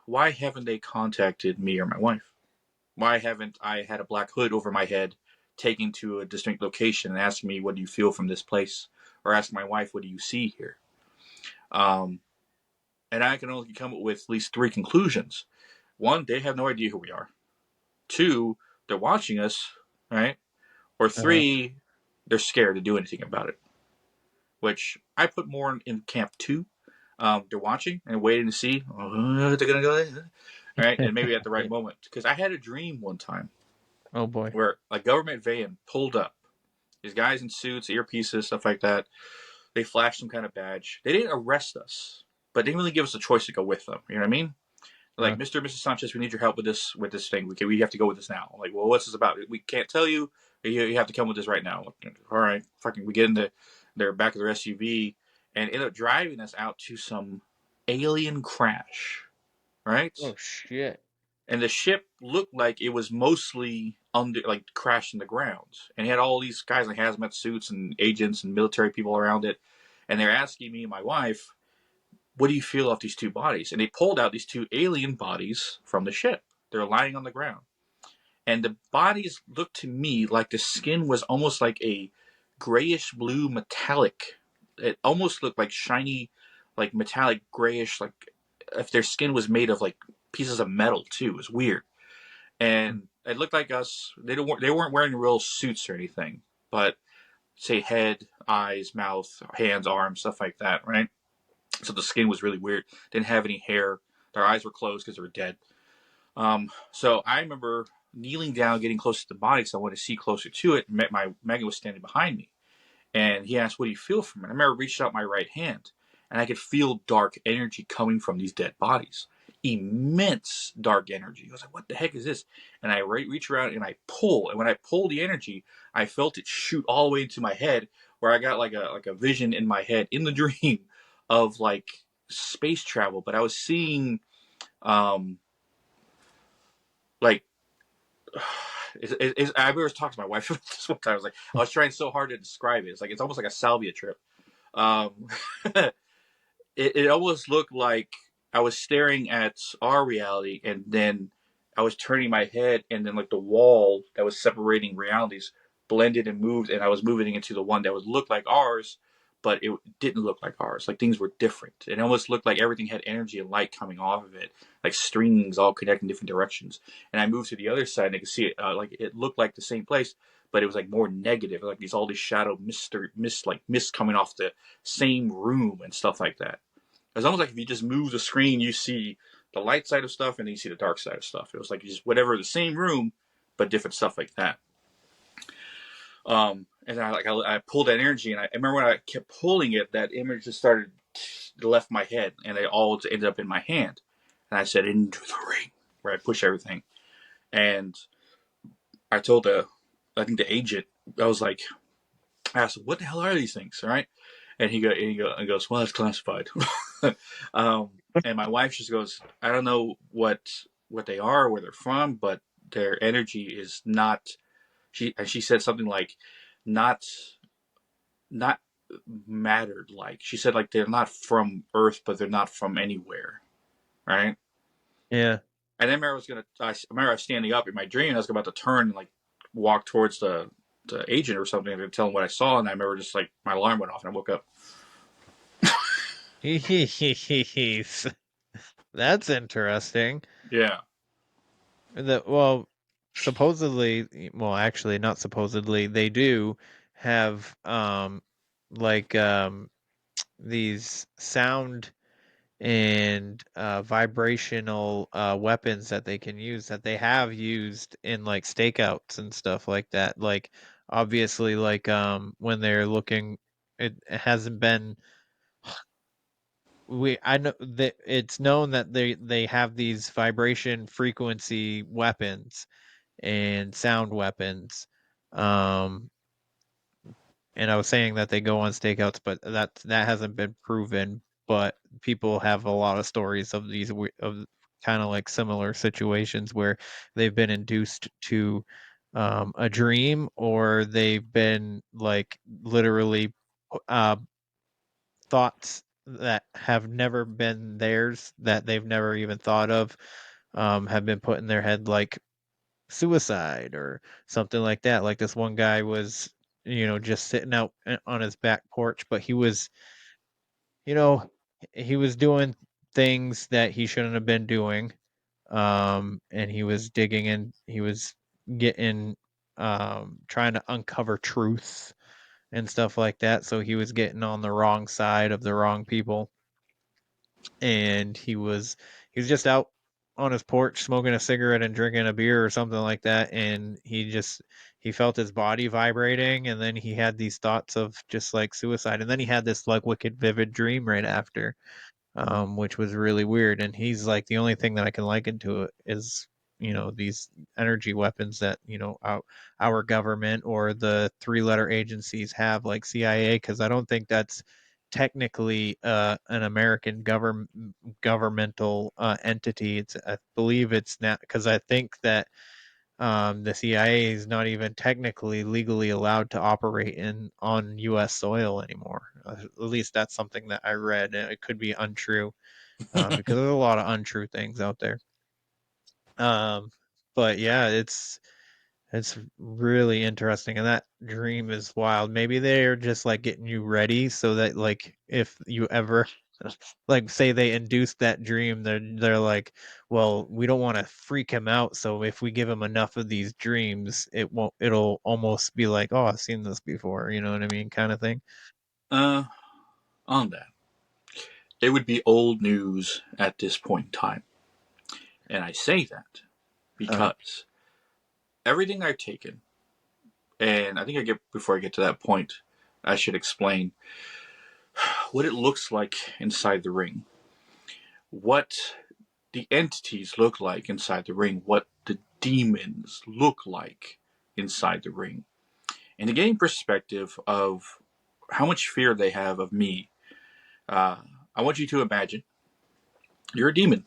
why haven't they contacted me or my wife? Why haven't I had a black hood over my head, taken to a distinct location, and asked me, "What do you feel from this place?" Or ask my wife, "What do you see here?" And I can only come up with at least three conclusions. One, they have no idea who we are. Two, they're watching us, right? Or three, they're scared to do anything about it. Which I put more in camp two. They're watching and waiting to see they're gonna go there, right? And maybe at the right moment. Because I had a dream one time. Oh boy. Where a government van pulled up. These guys in suits, earpieces, stuff like that. They flashed some kind of badge. They didn't arrest us, but they didn't really give us a choice to go with them. You know what I mean? Like, Mr. and Mrs. Sanchez, we need your help with this thing. We have to go with this now. I'm like, well, what's this about? We can't tell you. You have to come with this right now. All right, fucking. We get in their back of their SUV and end up driving us out to some alien crash, right? Oh shit. And the ship looked like it was mostly crashed in the ground, and it had all these guys in hazmat suits and agents and military people around it, and they're asking me and my wife, what do you feel off these two bodies? And they pulled out these two alien bodies from the ship. They're lying on the ground. And the bodies looked to me like the skin was almost like a grayish blue metallic. It almost looked like shiny, like metallic grayish, like if their skin was made of like pieces of metal too. It was weird. And it looked like us. They weren't wearing real suits or anything, but say head, eyes, mouth, hands, arms, stuff like that, right? So the skin was really weird. Didn't have any hair. Their eyes were closed because they were dead. So I remember kneeling down, getting closer to the body because I wanted to see closer to it. And Megan was standing behind me. And he asked, what do you feel from it? I remember reached out my right hand, and I could feel dark energy coming from these dead bodies. Immense dark energy. I was like, what the heck is this? And I reach around and I pull. And when I pull the energy, I felt it shoot all the way into my head, where I got like a vision in my head in the dream of like space travel. But I was seeing like I remember talking to my wife about this one time. I was trying so hard to describe it. It's almost like a salvia trip. It almost looked like I was staring at our reality, and then I was turning my head, and then like the wall that was separating realities blended and moved, and I was moving into the one that would look like ours, but it didn't look like ours. Like things were different. It almost looked like everything had energy and light coming off of it, like strings all connecting different directions. And I moved to the other side, and I could see it. Like it looked like the same place, but it was like more negative. Like all these shadow mist coming off the same room and stuff like that. It's almost like if you just move the screen, you see the light side of stuff, and then you see the dark side of stuff. It was like just whatever, the same room, but different stuff like that. And I pulled that energy, and I remember when I kept pulling it, that image just started left my head, and it all ended up in my hand. And I said, into the ring, where I push everything. And I told the agent, I asked him, what the hell are these things, right? And he goes, well, it's classified. And my wife just goes, I don't know what they are, where they're from, but their energy is not. She said something like, not mattered. Like she said, like they're not from Earth, but they're not from anywhere, right? Yeah. And then I remember I was standing up in my dream. I was about to turn and like walk towards the agent or something to tell him what I saw, and I remember just like my alarm went off and I woke up. That's interesting. Yeah. Supposedly, well, actually, not supposedly, they do have like these sound and vibrational weapons that they can use, that they have used in like stakeouts and stuff like that. Like obviously, like when they're looking, it hasn't been. I know that it's known that they have these vibration frequency weapons and sound weapons. Um, and I was saying that they go on stakeouts, but that hasn't been proven. But people have a lot of stories of these of kind of like similar situations where they've been induced to a dream, or they've been like literally uh, thoughts that have never been theirs, that they've never even thought of, have been put in their head, like suicide or something like that. Like this one guy was, just sitting out on his back porch, but you know, he was doing things that he shouldn't have been doing. And he was digging in, he was getting, trying to uncover truth and stuff like that. So he was getting on the wrong side of the wrong people, and he was just out on his porch smoking a cigarette and drinking a beer or something like that, and he felt his body vibrating, and then he had these thoughts of just like suicide, and then he had this like wicked vivid dream right after, which was really weird. And he's like, the only thing that I can liken to it is, these energy weapons that, our government or the three-letter agencies have, like CIA, because I don't think that's technically an American governmental entity. I believe it's not, because I think that the CIA is not even technically legally allowed to operate on U.S. soil anymore. At least that's something that I read, and it could be untrue, because there's a lot of untrue things out there. Um, but yeah, it's really interesting, and that dream is wild. Maybe they're just like getting you ready so that like if you ever like say they induced that dream, they're like, well, we don't want to freak him out, so if we give him enough of these dreams, it'll almost be like, oh, I've seen this before, you know what I mean, kind of thing. Uh, on that, it would be old news at this point in time. And I say that Uh, because everything I've taken, and I think before I get to that point, I should explain what it looks like inside the ring, what the entities look like inside the ring, what the demons look like inside the ring, and to gain perspective of how much fear they have of me. I want you to imagine you're a demon.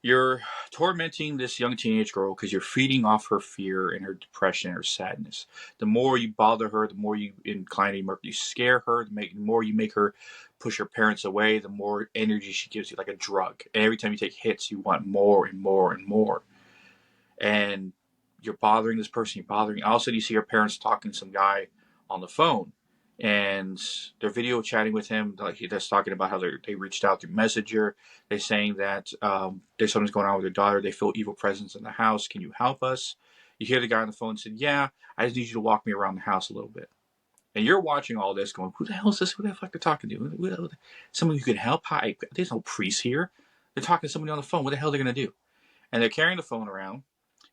You're tormenting this young teenage girl because you're feeding off her fear and her depression and her sadness. The more you bother her, the more you incline to you scare her, the more you make her push her parents away, the more energy she gives you, like a drug. And every time you take hits, you want more and more and more. And you're bothering this person, you're bothering. All of a sudden, you see her parents talking to some guy on the phone, and they're video chatting with him. Like that's talking about how they reached out through Messenger. They're saying that there's something's going on with their daughter. They feel evil presence in the house. Can you help us? You hear the guy on the phone said, "Yeah, I just need you to walk me around the house a little bit." And you're watching all this, going, "Who the hell is this? Who the fuck they're talking to? Someone who can help? Hi, there's no priest here. They're talking to somebody on the phone. What the hell are they gonna do?" And they're carrying the phone around,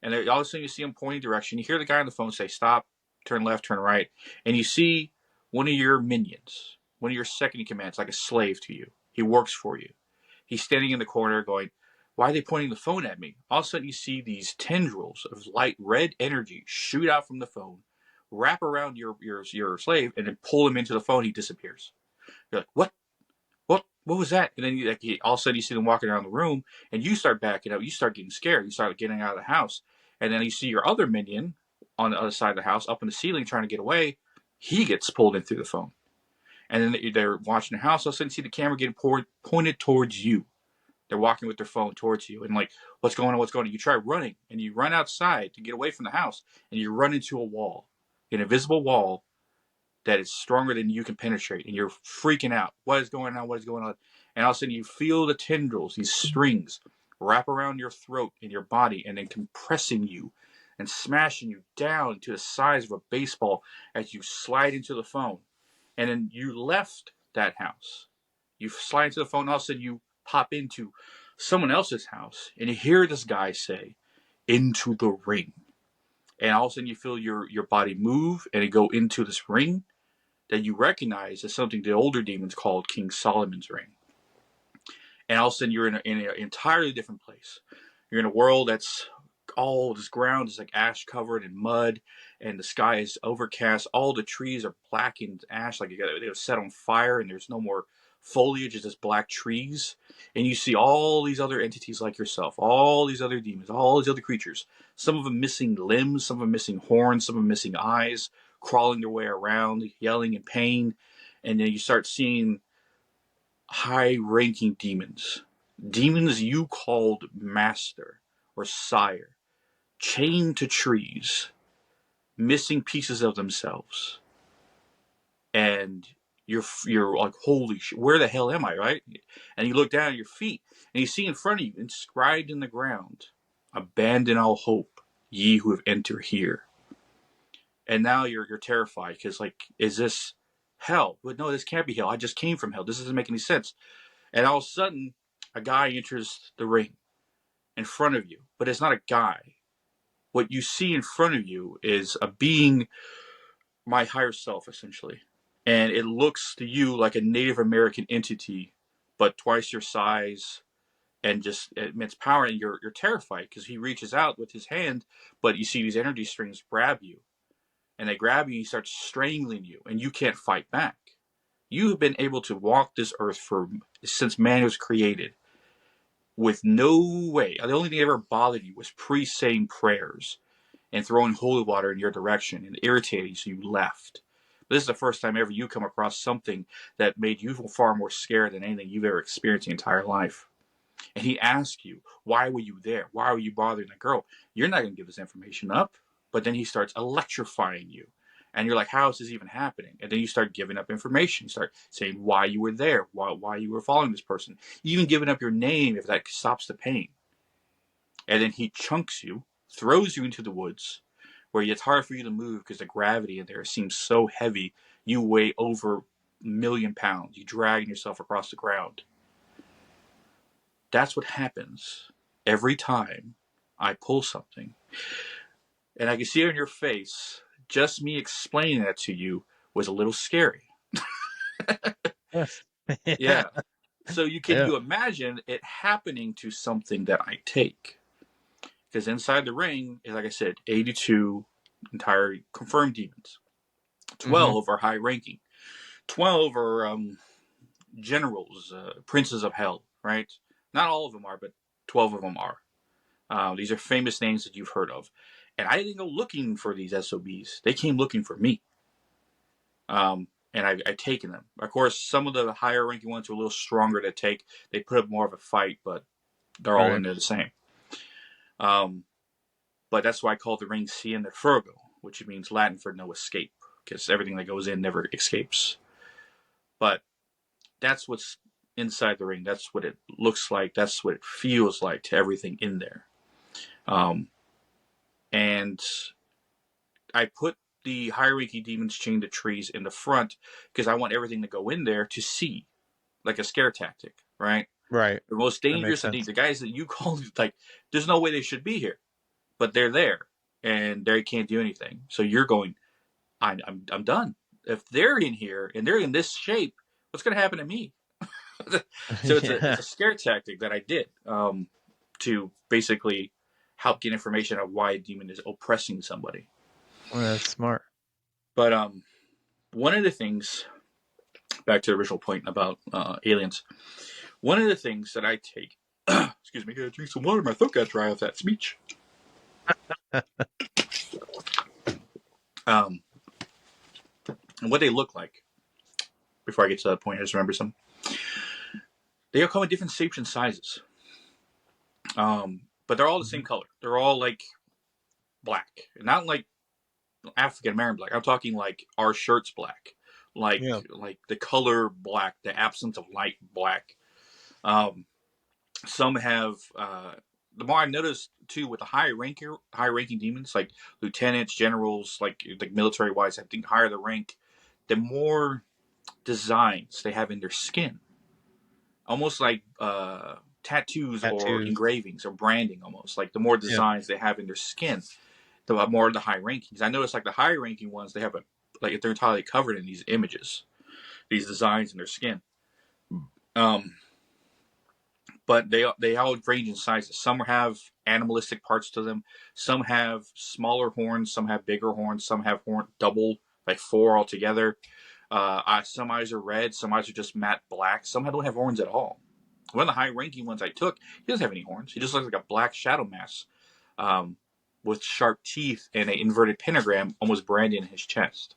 and all of a sudden you see him pointing direction. You hear the guy on the phone say, "Stop, turn left, turn right," and you see one of your minions, one of your second in command, like a slave to you. He works for you. He's standing in the corner going, "Why are they pointing the phone at me?" All of a sudden you see these tendrils of light red energy shoot out from the phone, wrap around your slave, and then pull him into the phone. He disappears. You're like, "What? What was that?" And then all of a sudden you see them walking around the room, and you start backing up. You start getting scared. You start getting out of the house, and then you see your other minion on the other side of the house, up in the ceiling, trying to get away. He gets pulled in through the phone, and then they're watching the house. All of a sudden, you see the camera getting pointed towards you. They're walking with their phone towards you, and like, what's going on? What's going on? You try running, and you run outside to get away from the house, and you run into a wall, an invisible wall that is stronger than you can penetrate, and you're freaking out. What is going on? What is going on? And all of a sudden, you feel the tendrils, these strings, wrap around your throat and your body, and then compressing you and smashing you down to the size of a baseball as you slide into the phone. And then you left that house. You slide into the phone, all of a sudden, you pop into someone else's house, and you hear this guy say, "Into the ring." and all of a sudden you feel your body move and it go into this ring that you recognize as something the older demons called King Solomon's ring. And all of a sudden you're in an entirely different place. You're in a world that's all this ground is like ash covered in mud, and the sky is overcast. All the trees are black and ash, like they were set on fire, and there's no more foliage, it's just black trees. And you see all these other entities like yourself, all these other demons, all these other creatures. Some of them missing limbs, some of them missing horns, some of them missing eyes, crawling their way around, yelling in pain. And then you start seeing high-ranking demons. Demons you called master or sire, chained to trees, missing pieces of themselves. And you're like, holy shit, where the hell am I, right? And you look down at your feet, and you see in front of you, inscribed in the ground, abandon all hope, ye who have entered here. And now you're terrified, because like, is this hell? But no, this can't be hell. I just came from hell. This doesn't make any sense. And all of a sudden, a guy enters the ring in front of you, but it's not a guy. What you see in front of you is a being, my higher self, essentially. And it looks to you like a Native American entity, but twice your size, and just immense power. And you're terrified because he reaches out with his hand, but you see these energy strings grab you. And they grab you, and he starts strangling you, and you can't fight back. You have been able to walk this earth since man was created with no way. The only thing that ever bothered you was saying prayers and throwing holy water in your direction and irritating you, so you left. But this is the first time ever you come across something that made you far more scared than anything you've ever experienced in your entire life. And he asks you, why were you there? Why were you bothering the girl? You're not going to give this information up. But then he starts electrifying you. And you're like, how is this even happening? And then you start giving up information. You start saying why you were there, why you were following this person. Even giving up your name if that stops the pain. And then he chunks you, throws you into the woods, where it's hard for you to move because the gravity in there seems so heavy. You weigh over 1,000,000 pounds. You're dragging yourself across the ground. That's what happens every time I pull something. And I can see it on your face. Just me explaining that to you was a little scary. Yeah. So you imagine it happening to something that I take? Because inside the ring is, like I said, 82 entire confirmed demons. 12 are high ranking. 12 are generals, princes of hell, right? Not all of them are, but 12 of them are. These are famous names that you've heard of. And I didn't go looking for these SOBs. They came looking for me. And I've taken them. Of course, some of the higher ranking ones are a little stronger to take. They put up more of a fight, but they're all in there the same. But that's why I call the ring Cien de Fuego, which means Latin for no escape, because everything that goes in never escapes. But that's what's inside the ring. That's what it looks like. That's what it feels like to everything in there. And I put the high-ranking demons chained to trees in the front because I want everything to go in there to see, like a scare tactic, right? Right. The most dangerous of the guys that you call, like, there's no way they should be here, but they're there and they can't do anything. So you're going, I'm done. If they're in here and they're in this shape, what's going to happen to me? So it's a scare tactic that I did to basically help get information on why a demon is oppressing somebody. Well, that's smart. But one of the things, back to the original point about aliens, one of the things that I take, excuse me, I gotta drink some water, my throat got dry off that speech. And what they look like, before I get to that point, I just remember some. They all come in different shapes and sizes. But they're all the same color. They're all like black. Not like African American black. I'm talking like our shirt's black. Like the color black, the absence of light black. Some have the more I noticed too with the high ranking demons, like lieutenants, generals, like military wise, I think higher the rank, the more designs they have in their skin. Almost like tattoos or engravings or branding, almost like the more designs they have in their skin. more of the high rankings. I noticed like the high ranking ones, they have they're entirely covered in these images, these designs in their skin. But they all range in sizes. Some have animalistic parts to them. Some have smaller horns. Some have bigger horns. Some have double, like 4 altogether. Some eyes are red. Some eyes are just matte black. Some don't have horns at all. One of the high-ranking ones I took, he doesn't have any horns. He just looks like a black shadow mass with sharp teeth and an inverted pentagram almost branded in his chest.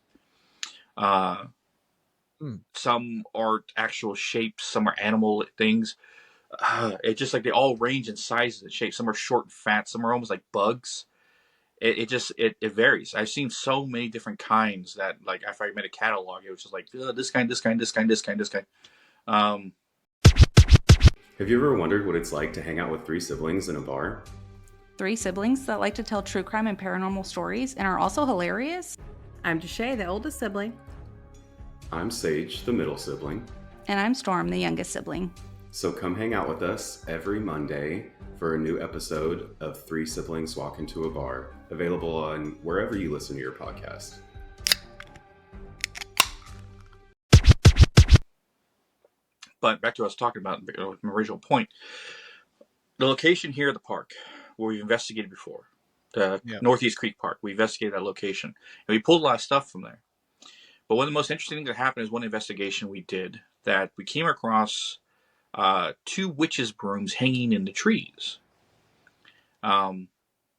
Some are actual shapes. Some are animal things. It's just like they all range in sizes and shapes. Some are short and fat. Some are almost like bugs. It varies. I've seen so many different kinds that like if I made a catalog, it was just like this kind, this kind, this kind, this kind, this kind. Have you ever wondered what it's like to hang out with 3 siblings in a bar? 3 siblings that like to tell true crime and paranormal stories and are also hilarious? I'm Deshay, the oldest sibling. I'm Sage, the middle sibling. And I'm Storm, the youngest sibling. So come hang out with us every Monday for a new episode of 3 Siblings Walk Into a Bar, available on wherever you listen to your podcast. But back to what I was talking about, my original point. The location here at the park, where we've investigated before, the Northeast Creek Park, we investigated that location. And we pulled a lot of stuff from there. But one of the most interesting things that happened is one investigation we did that we came across 2 witches' brooms hanging in the trees. And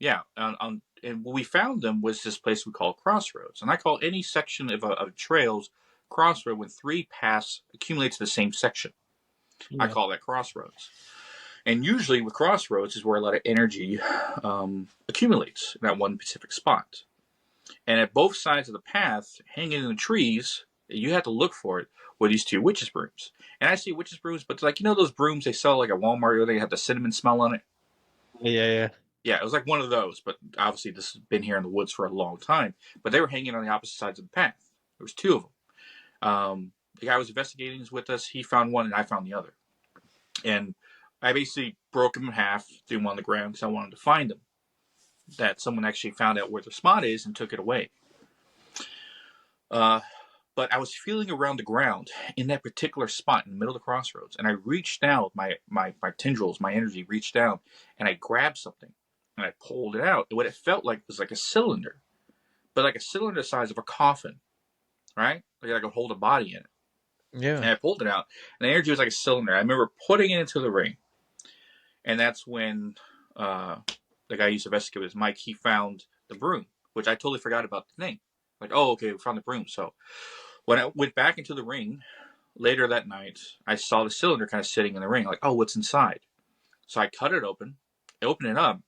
what we found them was this place we call Crossroads. And I call any section of trails crossroad when 3 paths accumulate to the same section. Yeah. I call that crossroads. And usually with crossroads is where a lot of energy accumulates in that one specific spot. And at both sides of the path, hanging in the trees, you have to look for it, were these 2 witches' brooms. And I see witches' brooms, but like, those brooms they sell like at Walmart, where they have the cinnamon smell on it? Yeah. Yeah, it was like one of those, but obviously this has been here in the woods for a long time. But they were hanging on the opposite sides of the path. There was 2 of them. The guy who was investigating was with us. He found one, and I found the other. And I basically broke them in half, threw them on the ground because I wanted to find them. That someone actually found out where the spot is and took it away. But I was feeling around the ground in that particular spot in the middle of the crossroads, and I reached down, my tendrils, my energy reached down, and I grabbed something, and I pulled it out. And what it felt like was like a cylinder, but like a cylinder the size of a coffin, right? Like I could hold a body in it. Yeah. And I pulled it out, and the energy was like a cylinder. I remember putting it into the ring, and that's when the guy I used to investigate with his Mike, he found the broom, which I totally forgot about the name. Like, oh, okay, we found the broom. So when I went back into the ring later that night, I saw the cylinder kind of sitting in the ring. Like, oh, what's inside? So I cut it open. I opened it up.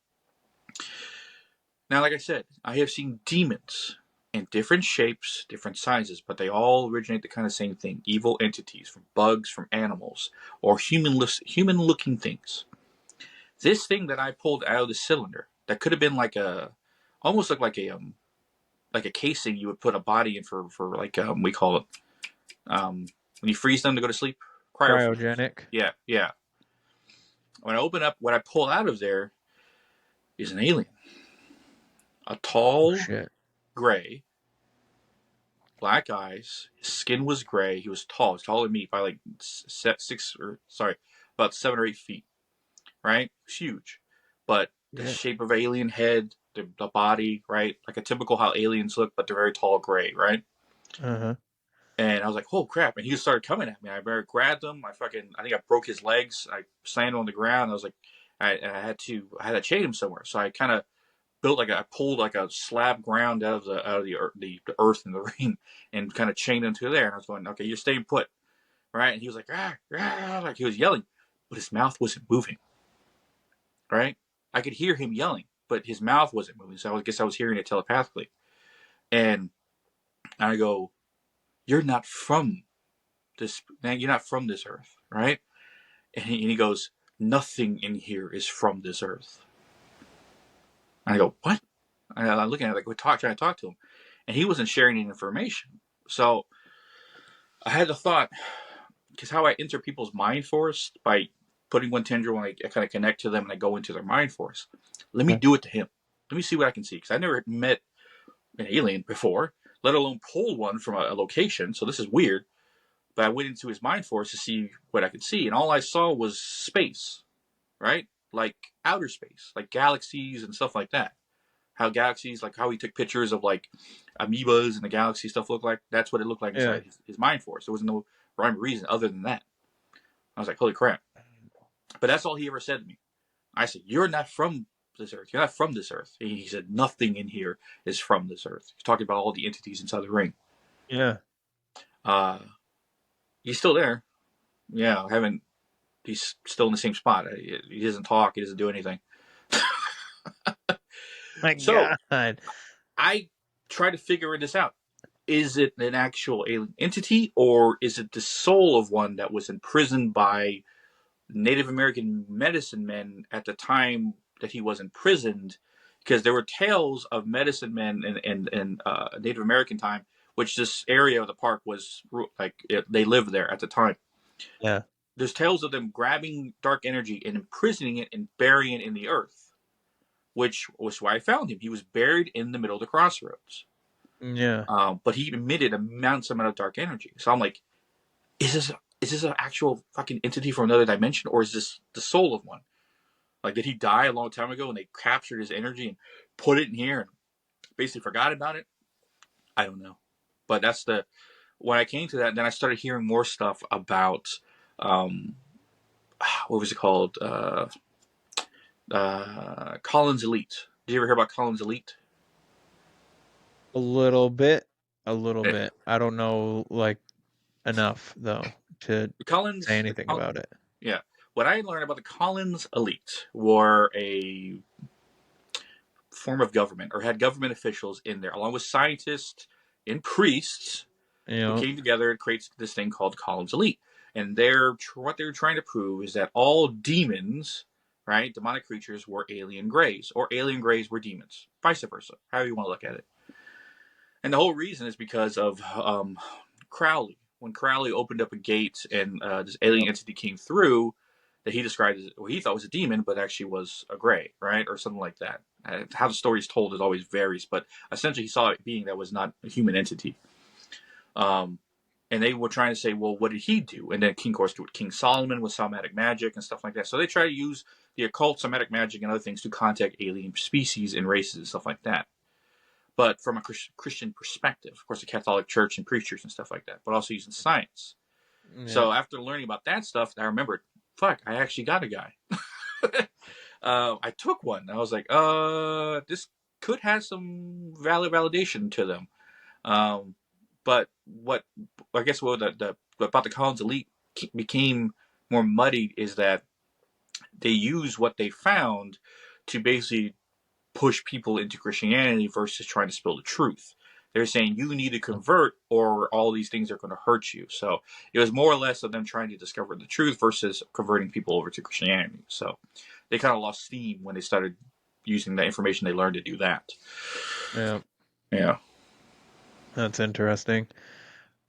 Now, like I said, I have seen demons in different shapes, different sizes, but they all originate the kind of same thing. Evil entities, from bugs, from animals, or human-looking things. This thing that I pulled out of the cylinder, that could have been like almost looked like a casing you would put a body in for like we call it when you freeze them to go to sleep. Cryogenic. Yeah. When I open up, what I pull out of there is an alien. A tall, gray, black eyes. His skin was gray. He was tall. He was taller than me by like about 7 or 8 feet. Right? It was huge. But the shape of alien head, the body, right? Like a typical how aliens look, but they're very tall, gray, right? Uh-huh. And I was like, oh crap. And he started coming at me. I grabbed him. I think I broke his legs. I slammed him on the ground. I was like, I had to chain him somewhere. So I kind of I pulled like a slab ground out of the earth in the ring and kind of chained him to there. And I was going, okay, you're staying put. Right? And he was like, like he was yelling, but his mouth wasn't moving. Right? I could hear him yelling, but his mouth wasn't moving. So I guess I was hearing it telepathically. And I go, you're not from this earth, right? And he goes, nothing in here is from this earth. And I go, what? And I'm looking at it like, trying to talk to him. And he wasn't sharing any information. So I had the thought, because how I enter people's mind force by putting one tendril and I kind of connect to them and I go into their mind force. Let me do it to him. let me see what I can see, because I never met an alien before, let alone pulled one from a location. So this is weird. But I went into his mind force to see what I could see, and all I saw was space, right? Like outer space, like galaxies and stuff like that. How galaxies, like how he took pictures of like amoebas and the galaxy stuff looked like. That's what it looked like inside his mind force. There was no rhyme or reason other than that. I was like, holy crap. But that's all he ever said to me. I said, you're not from this earth. You're not from this earth. And he said, nothing in here is from this earth. He's talking about all the entities inside the ring. Yeah. He's still there. Yeah, he's still in the same spot. He doesn't talk. He doesn't do anything. My So, God. I try to figure this out. Is it an actual alien entity, or is it the soul of one that was imprisoned by Native American medicine men at the time that he was imprisoned? Because there were tales of medicine men in Native American time, which this area of the park was like they lived there at the time. Yeah. There's tales of them grabbing dark energy and imprisoning it and burying it in the earth, which was why I found him. He was buried in the middle of the crossroads. Yeah. But he emitted immense amount of dark energy. So I'm like, is this an actual fucking entity from another dimension, or is this the soul of one? Like, did he die a long time ago and they captured his energy and put it in here and basically forgot about it? I don't know. But that's when I came to that, then I started hearing more stuff about what was it called? Collins Elite. Did you ever hear about Collins Elite? A little bit. I don't know, like, enough though to say anything about it. Yeah. What I learned about the Collins Elite were a form of government, or had government officials in there, along with scientists and priests, who came together to create this thing called Collins Elite. And what they're trying to prove is that all demons, right, demonic creatures, were alien greys, or alien greys were demons, vice versa, however you want to look at it. And the whole reason is because of Crowley. When Crowley opened up a gate and this alien entity came through, that he described as what he thought was a demon, but actually was a gray, right, or something like that. How the story is told is always varies, but essentially he saw it being that was not a human entity. And they were trying to say, well, what did he do? And then King Solomon with somatic magic and stuff like that. So they try to use the occult, somatic magic, and other things to contact alien species and races and stuff like that. But from a Christian perspective, of course, the Catholic Church and preachers and stuff like that, but also using science. Yeah. So after learning about that stuff, I remembered, fuck, I actually got a guy. I took one. I was like, this could have some validation to them. But what I guess about the Collins Elite became more muddied is that they use what they found to basically push people into Christianity versus trying to spill the truth. They're saying you need to convert or all these things are going to hurt you. So it was more or less of them trying to discover the truth versus converting people over to Christianity. So they kind of lost steam when they started using the information they learned to do that. Yeah. Yeah. That's interesting.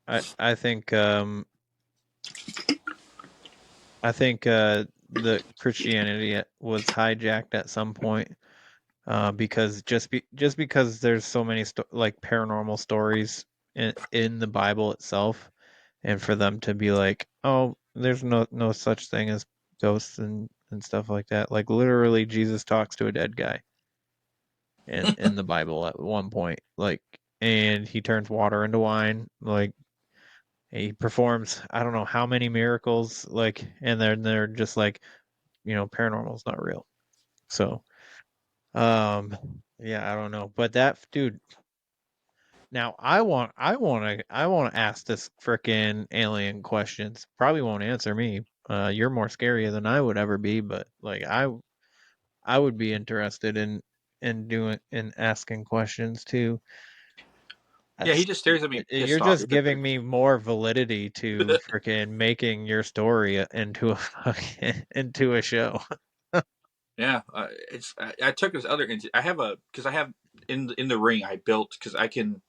I think the Christianity was hijacked at some point. Because just because there's so many like paranormal stories in the Bible itself, and for them to be like, oh, there's no such thing as ghosts and stuff like that. Like literally, Jesus talks to a dead guy in the Bible at one point, like, and he turns water into wine, like. He performs I don't know how many miracles, like, and they're just like, paranormal's not real. So yeah, I don't know, but that dude. Now I want to ask this frickin' alien questions. Probably won't answer me. You're more scarier than I would ever be, but like I would be interested in asking questions too. Yeah, he just stares at me You're pissed off. just giving me more validity to frickin' making your story into into a show. Yeah, I took this other. I have in the ring I built, because I can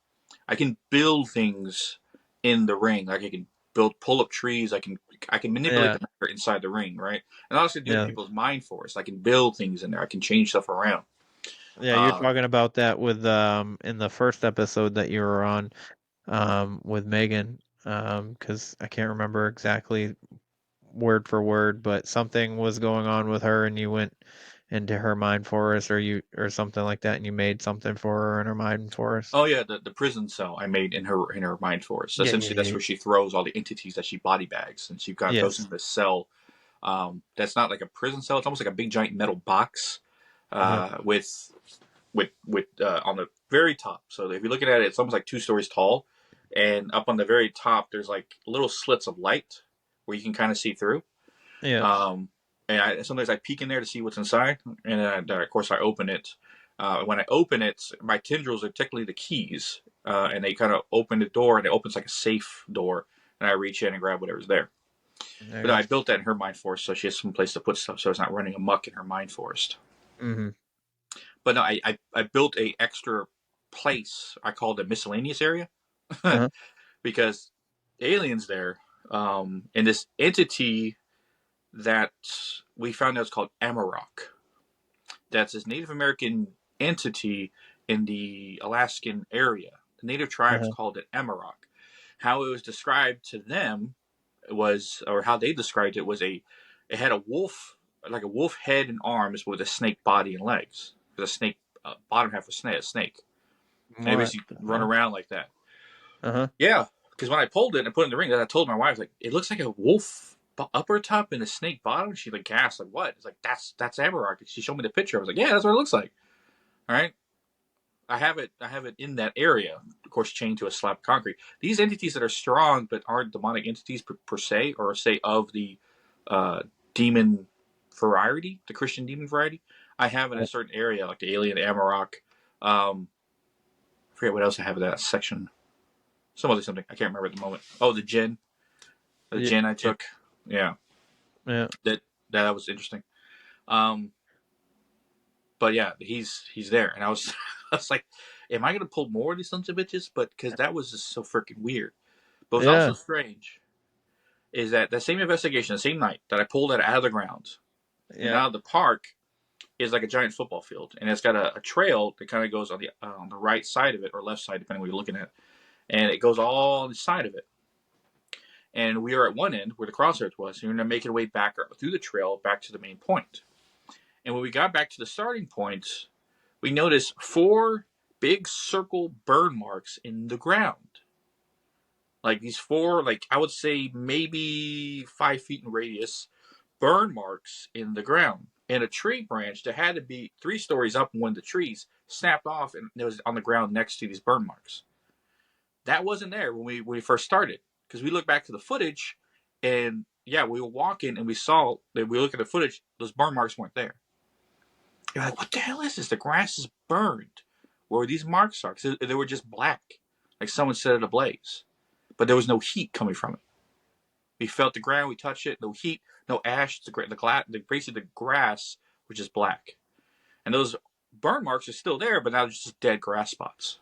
build things in the ring. Like I can pull up trees. I can manipulate the matter inside the ring, right? And I also do people's mind force. I can build things in there. I can change stuff around. Yeah, you're talking about that with in the first episode that you were on with Megan, because I can't remember exactly word for word, but something was going on with her, and you went into her mind forest, or something like that, and you made something for her in her mind forest. Oh yeah, the prison cell I made in her mind forest. Yeah, Essentially, that's yeah. where she throws all the entities that she body bags, and she kind of goes Yes. into this cell. That's not like a prison cell. It's almost like a big giant metal box with on the very top. So if you're looking at it, it's almost like 2 stories tall, and up on the very top, there's like little slits of light where you can kind of see through. Yeah. And sometimes I peek in there to see what's inside, and of course I open it. When I open it, my tendrils are technically the keys, and they kind of open the door, and it opens like a safe door, and I reach in and grab whatever's there. But I built that in her mind forest, so she has some place to put stuff, so it's not running amok in her mind forest. Mm-hmm. But no, I built a extra place. I called it miscellaneous area Uh-huh. because aliens there, and this entity that we found out is called Amarok. That's this Native American entity in the Alaskan area. The native tribes called it Amarok. How it was described to them was, or how they described it was it had a wolf, like a wolf head and arms with a snake body and legs. The snake, bottom half of a snake. And it basically run around like that. Uh-huh. Yeah, because when I pulled it and I put it in the ring, I told my wife, like, it looks like a wolf upper top and a snake bottom. She like gasped, like, what? It's like, that's Amarok. She showed me the picture. I was like, yeah, that's what it looks like. All right. I have it in that area, of course, chained to a slab of concrete. These entities that are strong but aren't demonic entities per se, or say of the demon variety, the Christian demon variety, I have in a certain area, like the alien Amarok. I forget what else I have in that section. Something. I can't remember at the moment. Oh, the gin. The gin I took. Yeah. Yeah. That was interesting. But yeah, he's there, and I was like, am I gonna pull more of these sons of bitches? But because that was just so freaking weird. But what's also strange is that same investigation, the same night that I pulled it out of the ground, and out of the park is like a giant football field, and it's got a trail that kind of goes on the right side of it or left side, depending on what you're looking at, and it goes all on the side of it. And we are at one end where the crossroads was, and we're gonna make our way back through the trail back to the main point. And when we got back to the starting point, we noticed 4 big circle burn marks in the ground. Like these 4, like I would say maybe 5 feet in radius, burn marks in the ground. And a tree branch that had to be 3 stories up in one of the trees snapped off, and it was on the ground next to these burn marks. That wasn't there when we first started, because we looked back to the footage, and yeah, we were walking and we saw that we look at the footage, those burn marks weren't there. You're like, what the hell is this? The grass is burned. Where these marks are? Because they were just black, like someone set it ablaze. But there was no heat coming from it. We felt the ground, we touched it, no heat, no ash. Basically the grass was just black. And those burn marks are still there, but now they're just dead grass spots.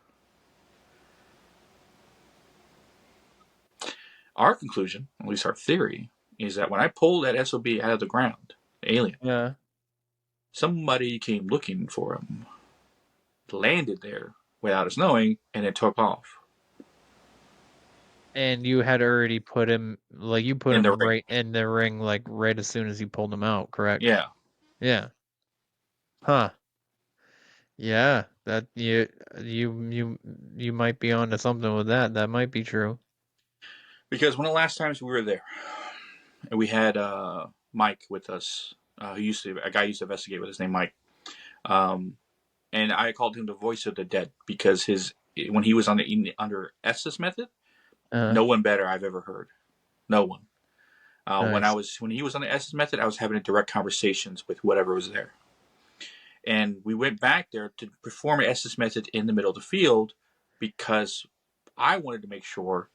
Our conclusion, at least our theory, is that when I pulled that SOB out of the ground, the alien, somebody came looking for him, landed there without us knowing, and then took off. And you had already put him, like, you put In the him right in the ring, like, right as soon as you pulled him out, correct? Yeah. Yeah. Huh. Yeah, that you might be onto something with that. That might be true. Because one of the last times we were there, and we had Mike with us, a guy used to investigate with his name Mike, and I called him the voice of the dead because when he was under Estes method, no one better I've ever heard, no one. Nice. When he was on the Estes method, I was having direct conversations with whatever was there, and we went back there to perform Estes method in the middle of the field because I wanted to make sure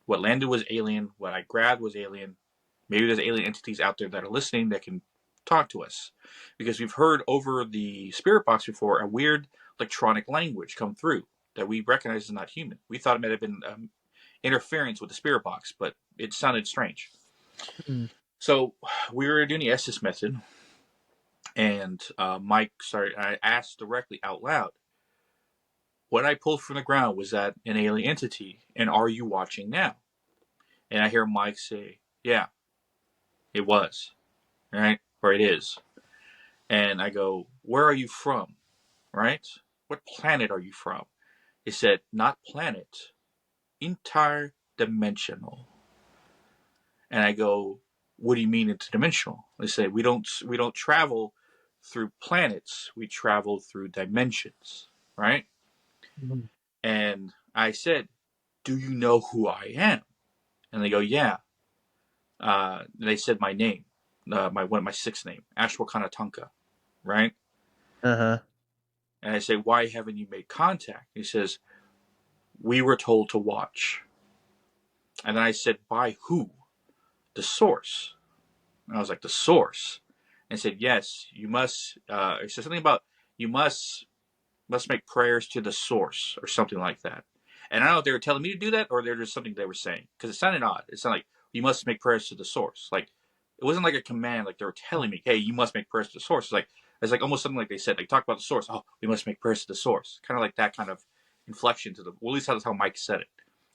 what landed was alien, what I grabbed was alien. Maybe there's alien entities out there that are listening that can talk to us. Because we've heard over the spirit box before a weird electronic language come through that we recognize as not human. We thought it might have been interference with the spirit box, but it sounded strange. Mm. So we were doing the Estes method, And Mike started. I asked directly out loud, "What I pulled from the ground, was that an alien entity? And are you watching now?" And I hear Mike say, "Yeah, it was, right, or it is." And I go, "Where are you from, right? What planet are you from?" He said, "Not planet, interdimensional." And I go, "What do you mean interdimensional?" They say, we don't travel through planets, we travel through dimensions, right? Mhm. And I said, "Do you know who I am?" And they go, "Yeah." They said my name, my sixth name, Astral, right? Uh-huh. And I say, "Why haven't you made contact?" He says, "We were told to watch." And then I said, "By who?" "The source." And I was like, "The source?" And he said, "Yes, you must." He said something about you must make prayers to the source or something like that. And I don't know if they were telling me to do that or they're just something they were saying, because it sounded odd. It sounded like you must make prayers to the source. Like it wasn't like a command, like they were telling me, "Hey, you must make prayers to the source." It's like almost something like they said. They talk about the source. "Oh, we must make prayers to the source." Kind of like that kind of inflection to the. Well, at least that's how Mike said it,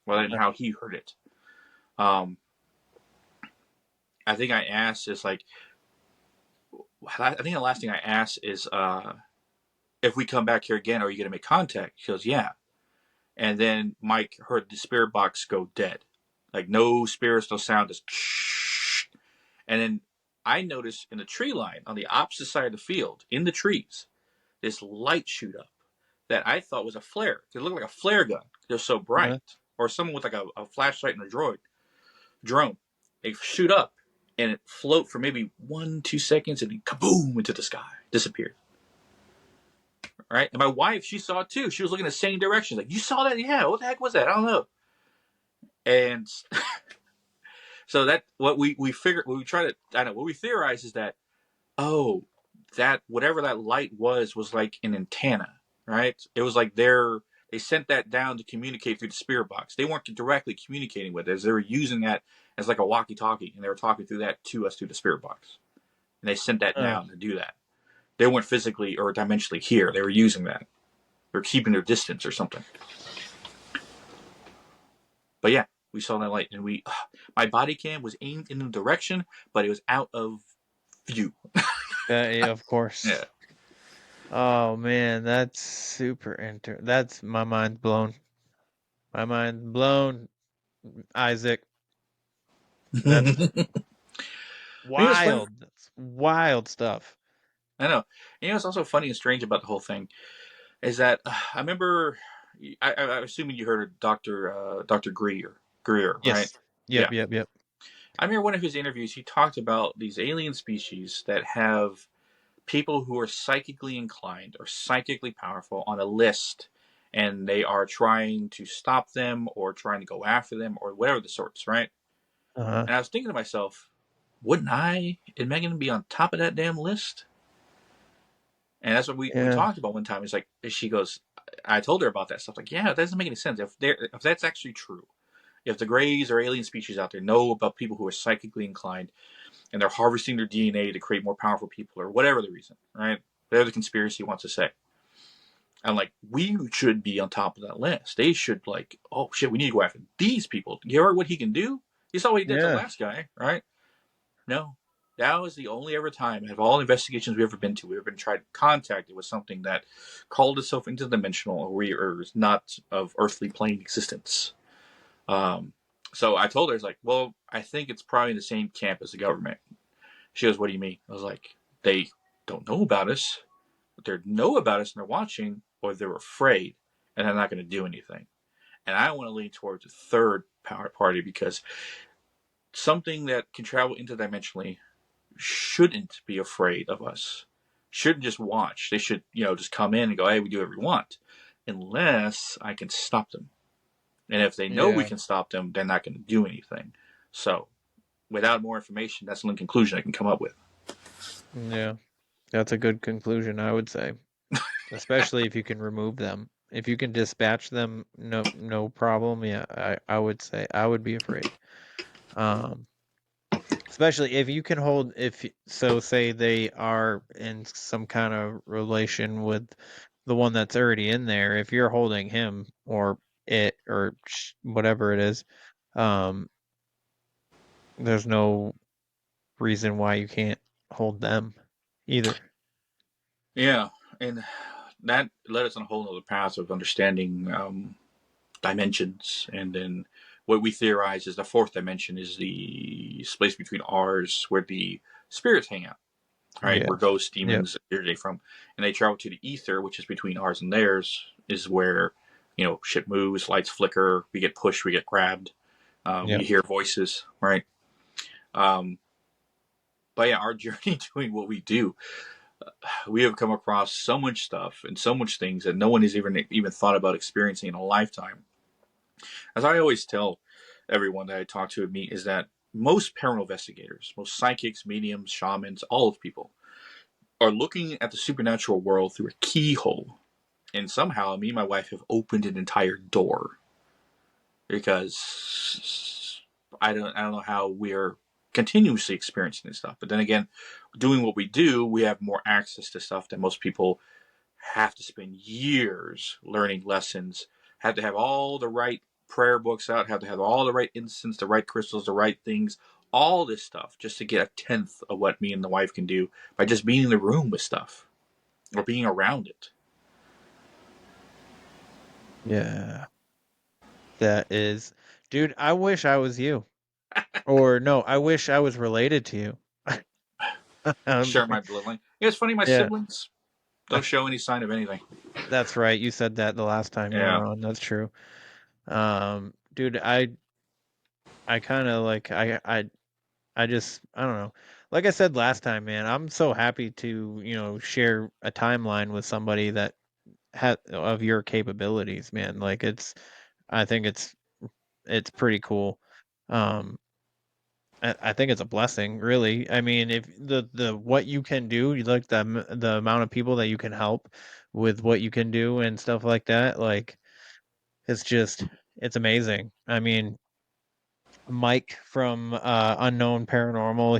rather than how he heard it. Um, I think I asked is like. I think the last thing I asked is, if we come back here again, are you going to make contact? He goes, "Yeah." And then Mike heard the spirit box go dead. Like no spirits, no sound, just and then I noticed in the tree line on the opposite side of the field, in the trees, this light shoot up that I thought was a flare. It looked like a flare gun. It was so bright. Uh-huh. Or someone with like a flashlight and a drone. They shoot up and it float for maybe 1-2 seconds and then kaboom into the sky. Disappeared. Right? And my wife, she saw it too. She was looking the same direction. Like, "You saw that?" "Yeah, what the heck was that? I don't know." And so that what we figured, what we try to, I know what we theorize is that, oh, that whatever that light was like an antenna, right? It was like they sent that down to communicate through the spirit box. They weren't directly communicating with us. They were using that as like a walkie-talkie, and they were talking through that to us through the spirit box. And they sent that down to do that. They weren't physically or dimensionally here. They were using that. They were keeping their distance or something. But yeah, we saw that light, and my body cam was aimed in the direction, but it was out of view. Yeah, of course. Yeah. Oh man, that's super that's my mind blown. My mind blown, Isaac. That's wild. That's wild stuff. I know. What's also funny and strange about the whole thing is that I remember. I'm assuming you heard of Dr. Greer, right? Yes. Yeah. Yep. I remember one of his interviews. He talked about these alien species that have people who are psychically inclined or psychically powerful on a list, and they are trying to stop them or trying to go after them or whatever the sorts, right? Uh-huh. And I was thinking to myself, wouldn't I and Megan be on top of that damn list? And that's what we Yeah. talked about one time. It's like, she goes, I told her about that stuff. Like, yeah, that doesn't make any sense. If that's actually true, if the Greys or alien species out there know about people who are psychically inclined and they're harvesting their DNA to create more powerful people or whatever the reason, right? Whatever the conspiracy wants to say. I'm like, we should be on top of that list. They should like, oh shit, we need to go after these people. You heard what he can do? You saw what he did to the last guy, right? No. That was the only ever time out of all investigations we've ever been to, we've ever been tried to contact it with something that called itself interdimensional or is not of earthly plane existence. So I told her, it's like, well, I think it's probably in the same camp as the government. She goes, "What do you mean?" I was like, they don't know about us. They know about us and they're watching, or they're afraid and they're not going to do anything. And I want to lean towards the third party, because something that can travel interdimensionally shouldn't be afraid of us. Shouldn't just watch. They should, just come in and go, "Hey, we do whatever we want," unless I can stop them. And if they know we can stop them, they're not going to do anything. So, without more information, that's the only conclusion I can come up with. Yeah. That's a good conclusion, I would say. Especially if you can remove them. If you can dispatch them, no problem. Yeah, I would say I would be afraid. especially if you can hold, say they are in some kind of relation with the one that's already in there, if you're holding him or it or whatever it is, um, there's no reason why you can't hold them either. Yeah, and that led us on a whole other path of understanding dimensions, and then what we theorize is the fourth dimension is the space between ours where the spirits hang out, right? Yeah. Where ghosts, Yep. demons, where they from, and they travel to the ether, which is between ours and theirs, is where shit moves, lights flicker, we get pushed, we get grabbed, Yep. we hear voices, right? But yeah, our journey doing what we do, we have come across so much stuff and so much things that no one has even thought about experiencing in a lifetime. As I always tell everyone that I talk to and meet, is that most paranormal investigators, most psychics, mediums, shamans, all of people are looking at the supernatural world through a keyhole. And somehow me and my wife have opened an entire door, because I don't know how we're continuously experiencing this stuff. But then again, doing what we do, we have more access to stuff that most people have to spend years learning lessons, have to have all the right prayer books out, have to have all the right incense, the right crystals, the right things, all this stuff just to get a tenth of what me and the wife can do by just being in the room with stuff or being around it. Yeah. That is, dude, I wish I was you. Or no, I wish I was related to you. Share my bloodline. Yeah, it's funny, my Yeah. siblings don't show any sign of anything. That's right. You said that the last time you Yeah. were on. That's true. Dude, I kind of like I just I don't know. Like I said last time, man, I'm so happy to, share a timeline with somebody that has of your capabilities, man. Like I think it's pretty cool. Um I think it's a blessing, really. I mean, if the what you can do, you like the amount of people that you can help with what you can do and stuff like that, like it's just it's amazing. I mean, Mike from Unknown Paranormal,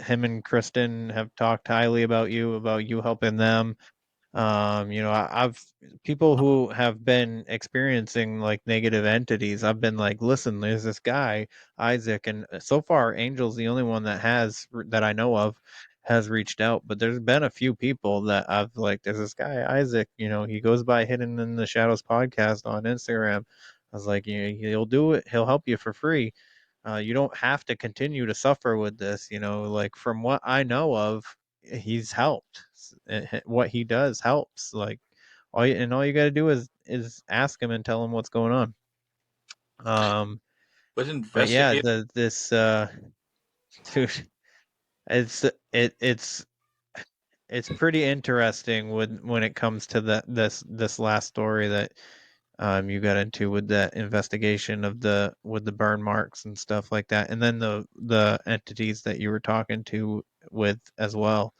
him and Kristen have talked highly about you helping them. I've people who have been experiencing like negative entities. I've been like, listen, there's this guy Isaac, and so far Angel's the only one that I know of has reached out. But there's been a few people that I've like, there's this guy Isaac. He goes by Hidden in the Shadows podcast on Instagram. I was like, he'll do it. He'll help you for free. You don't have to continue to suffer with this. Like from what I know of, he's helped. What he does helps. Like all you got to do is ask him and tell him what's going on. With But yeah, investigate. this dude, it's it it's pretty interesting when it comes to this last story that you got into with that investigation of with the burn marks and stuff like that, and then the entities that you were talking to with as well.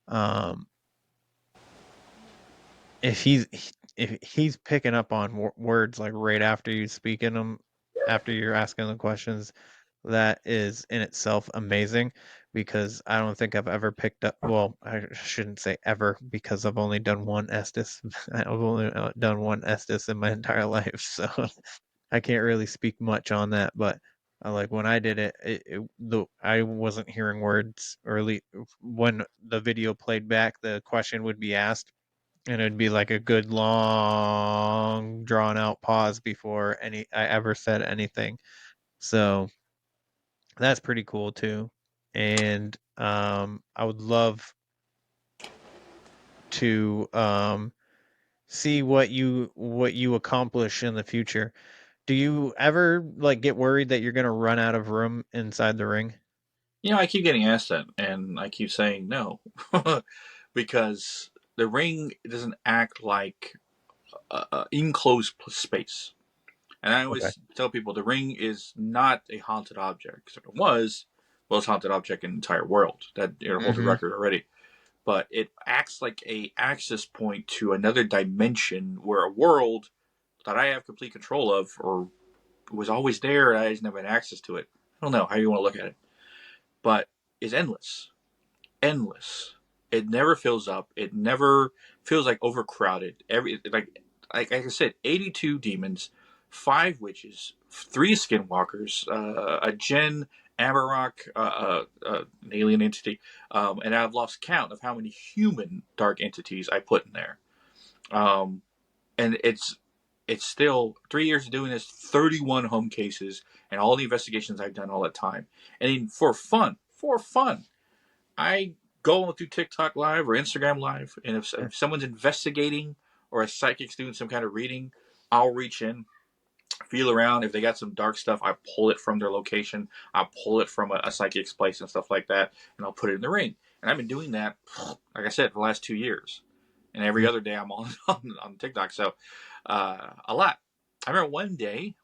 Um, if he's picking up on words like right after you speaking them, after you're asking the questions, that is in itself amazing, because I don't think I've ever picked up. Well, I shouldn't say ever, because I've only done one Estes. I've only done one Estes in my entire life, so I can't really speak much on that. But like when I did it, I wasn't hearing words, or at least when the video played back, the question would be asked, and it'd be like a good long drawn out pause before I ever said anything. So that's pretty cool too. And I would love to see what you accomplish in the future. Do you ever like get worried that you're gonna run out of room inside the ring? I keep getting asked that, and I keep saying no, because the ring doesn't act like a enclosed space. And I Okay. always tell people the ring is not a haunted object. If it was, well, it's a haunted object in the entire world. That holds a Mm-hmm. record already. But it acts like a access point to another dimension, where a world that I have complete control of, or was always there, I just never had access to it. I don't know how you want to look at it. but is endless. Endless. It never fills up. It never feels like overcrowded. Like I said, 82 demons, 5 witches, 3 skinwalkers, a Jinn, Amarok, an alien entity, and I've lost count of how many human dark entities I put in there. And it's still 3 years of doing this, 31 home cases, and all the investigations I've done all that time. And for fun, I go through TikTok Live or Instagram Live, and if someone's investigating or a psychic's doing some kind of reading, I'll reach in, feel around. If they got some dark stuff, I pull it from their location. I pull it from a psychic's place and stuff like that, and I'll put it in the ring. And I've been doing that, like I said, for the last 2 years. And every other day I'm on TikTok. So a lot. I remember one day,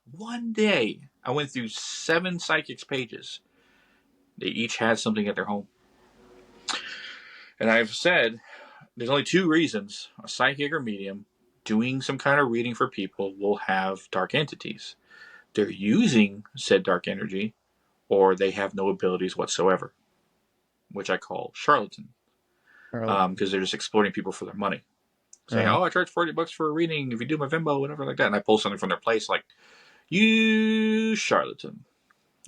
I went through 7 psychics pages. They each had something at their home. And I've said there's only 2 reasons a psychic or medium doing some kind of reading for people will have dark entities. They're using said dark energy, or they have no abilities whatsoever, which I call charlatan. Because they're just exploiting people for their money. Saying, oh, I charge $40 for a reading if you do my Venmo, whatever like that. And I pull something from their place like, you charlatan.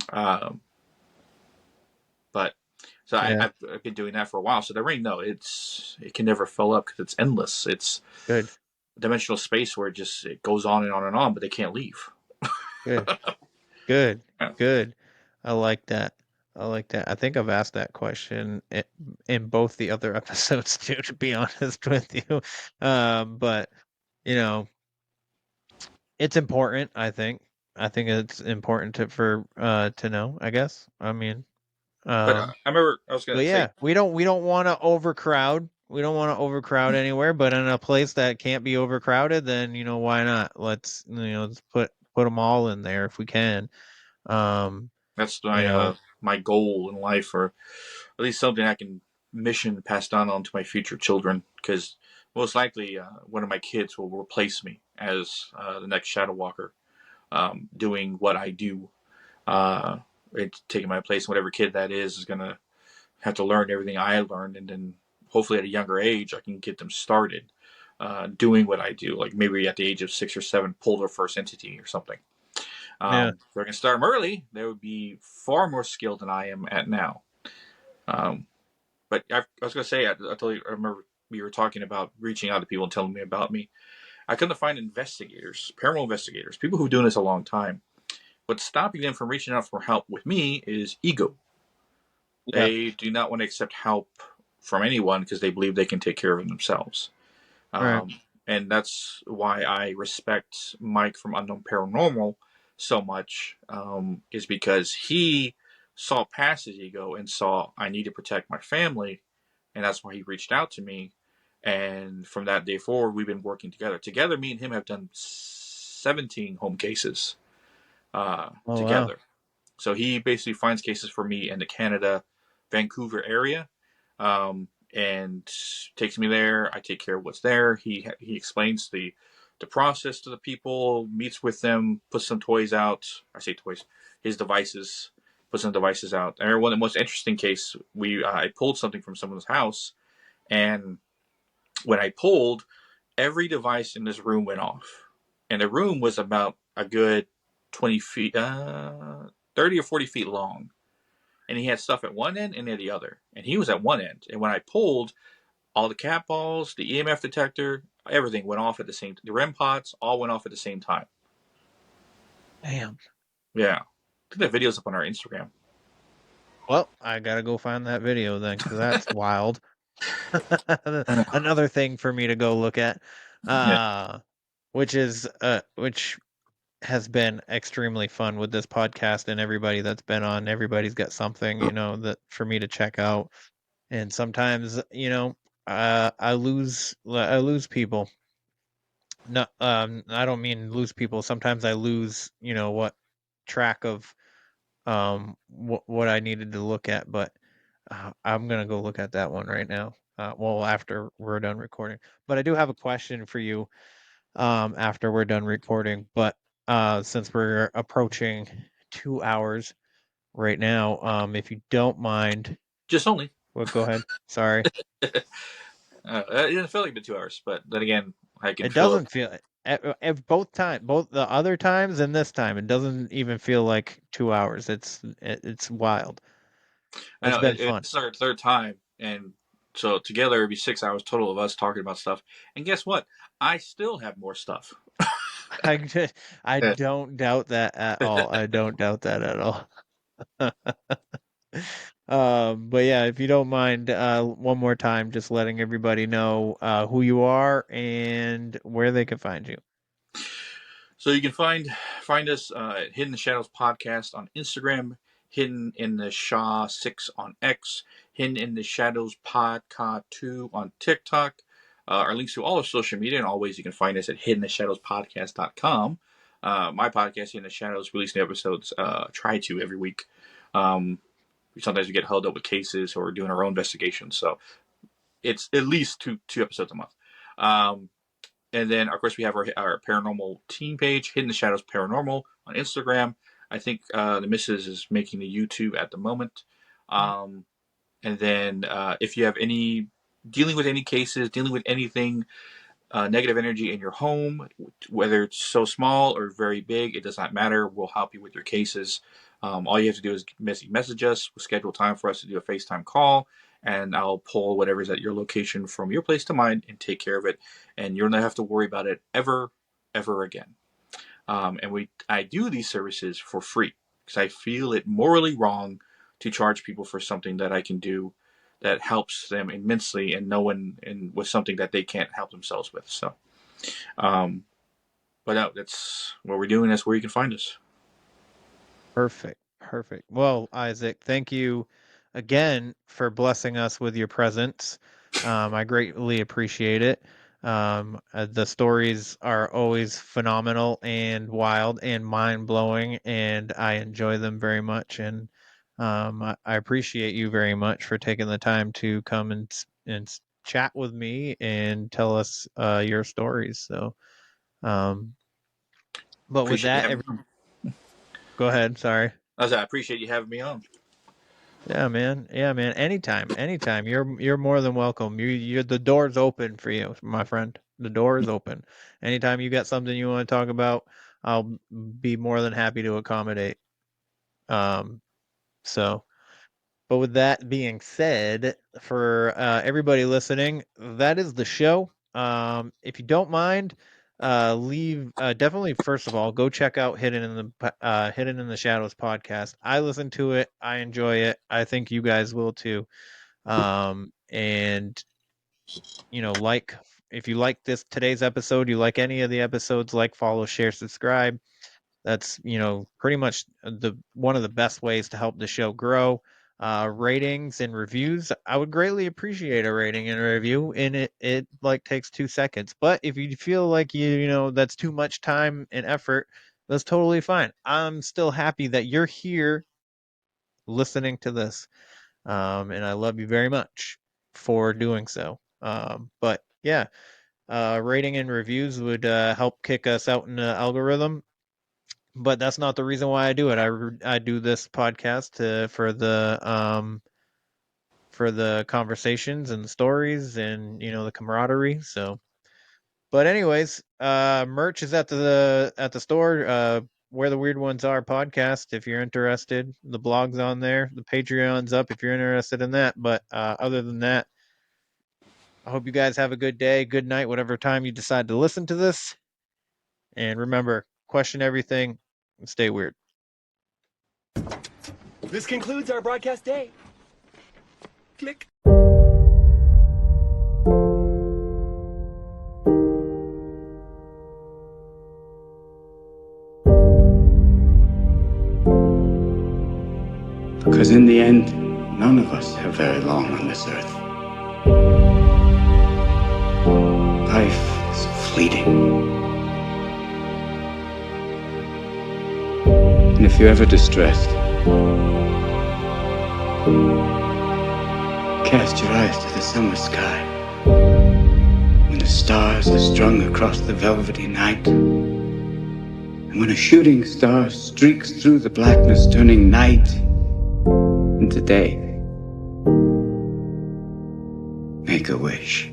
But so I've been doing that for a while. So the ring, no, it can never fill up because it's endless. It's good dimensional space where it goes on and on and on, but they can't leave. Good. I like that. I think I've asked that question in both the other episodes too, to be honest with you. But you know, it's important. I think it's important to know. I guess. I mean, But I remember I was going but to yeah, say, we don't want to overcrowd. We don't want to overcrowd anywhere, but in a place that can't be overcrowded, then why not? Let's let's put them all in there if we can. That's my goal in life, or at least something I can mission pass down on to my future children. Because most likely, one of my kids will replace me as the next Shadow Walker, doing what I do. It's taking my place. Whatever kid that is gonna have to learn everything I learned, and then hopefully at a younger age I can get them started doing what I do. Like maybe at the age of 6 or 7, pull their first entity or something. If I can start them early, they would be far more skilled than I am at now. But I was going to say, I remember we were talking about reaching out to people and telling me about me. I couldn't find investigators, paranormal investigators, people who've been doing this a long time. What's stopping them from reaching out for help with me is ego. Yeah. They do not want to accept help from anyone because they believe they can take care of it themselves. Right. And that's why I respect Mike from Unknown Paranormal so much, is because he saw past his ego and saw I need to protect my family, and that's why he reached out to me. And from that day forward, we've been working together. Together, me and him have done 17 home cases together. Wow. So he basically finds cases for me in the Canada, Vancouver area, and takes me there. I take care of what's there. He explains the process to the people, meets with them, puts some toys out. I say toys, his devices, puts some devices out. I remember one of the most interesting case. I pulled something from someone's house, and when I pulled, every device in this room went off, and the room was about a good 20 feet, 30 or 40 feet long. And he had stuff at one end and at the other. And he was at one end. And when I pulled, all the cat balls, the EMF detector, everything went off at the same time. The REM pods all went off at the same time. Damn. Yeah. I think that video's up on our Instagram. Well, I gotta go find that video then, because that's wild. Another thing for me to go look at, which has been extremely fun with this podcast, and everybody that's been on. Everybody's got something, that for me to check out. And sometimes, I lose people. No, I don't mean lose people. Sometimes I lose, what track of what I needed to look at, but I'm gonna go look at that one right now. Well, after we're done recording. But I do have a question for you after we're done recording. But since we're approaching 2 hours, right now. If you don't mind, just only. Well, go ahead. Sorry. It doesn't feel like the 2 hours, but then again, I can It fill doesn't feel at both the other times and this time. It doesn't even feel like 2 hours. It's wild. I It's know been fun. it's our third time, and so together it'd be 6 hours total of us talking about stuff. And guess what? I still have more stuff. I don't doubt that at all. I don't doubt that at all. But yeah, if you don't mind, one more time, just letting everybody know who you are and where they can find you. So you can find us at Hidden Shadows Podcast on Instagram, Hidden in the Shaw 6 on X, Hidden in the Shadows Podcast 2 on TikTok. Our links to all of social media and all ways you can find us at hiddentheshadowspodcast.com. My podcast, Hidden the Shadows, release new episodes, try to every week. Sometimes we get held up with cases or doing our own investigations, so it's at least two episodes a month. And then, of course, we have our paranormal team page, Hidden the Shadows Paranormal, on Instagram. I think the missus is making the YouTube at the moment. And then if you have dealing with any cases, dealing with anything, negative energy in your home, whether it's so small or very big, it does not matter. We'll help you with your cases. All you have to do is message us. We'll schedule time for us to do a FaceTime call, and I'll pull whatever's at your location from your place to mine and take care of it. And you'll not have to worry about it ever again. And I do these services for free because I feel it morally wrong to charge people for something that I can do that helps them immensely and with something that they can't help themselves with. So, but no, that's what we're doing. That's where you can find us. Perfect. Well, Isaac, thank you again for blessing us with your presence. I greatly appreciate it. The stories are always phenomenal and wild and mind-blowing, and I enjoy them very much. And I appreciate you very much for taking the time to come and chat with me and tell us your stories. So, but with that, go ahead. Sorry. I appreciate you having me on. Yeah, man. Anytime. You're more than welcome. You're the door's open for you, my friend. The door is open. Anytime you got something you want to talk about, I'll be more than happy to accommodate. So, but with that being said, for everybody listening, that is the show. If you don't mind, definitely first of all go check out Hidden in the Shadows podcast. I listen to it. I enjoy it. I think you guys will too. And if you like today's episode, you like any of the episodes, follow, share, subscribe. That's pretty much one of the best ways to help the show grow. Ratings and reviews, I would greatly appreciate a rating and a review, and it takes 2 seconds. But if you feel like that's too much time and effort, that's totally fine. I'm still happy that you're here listening to this, and I love you very much for doing so. But yeah, rating and reviews would help kick us out in the algorithm. But that's not the reason why I do it. I do this podcast for the conversations and the stories and the camaraderie. So, but anyways, merch is at the store. Where the Weird Ones Are podcast. If you're interested, the blog's on there. The Patreon's up if you're interested in that. But other than that, I hope you guys have a good day, good night, whatever time you decide to listen to this. And remember, question everything and stay weird. This concludes our broadcast day. Click. Because in the end, none of us have very long on this earth. Life is fleeting. And if you're ever distressed, cast your eyes to the summer sky, when the stars are strung across the velvety night, and when a shooting star streaks through the blackness, turning night today. Make a wish.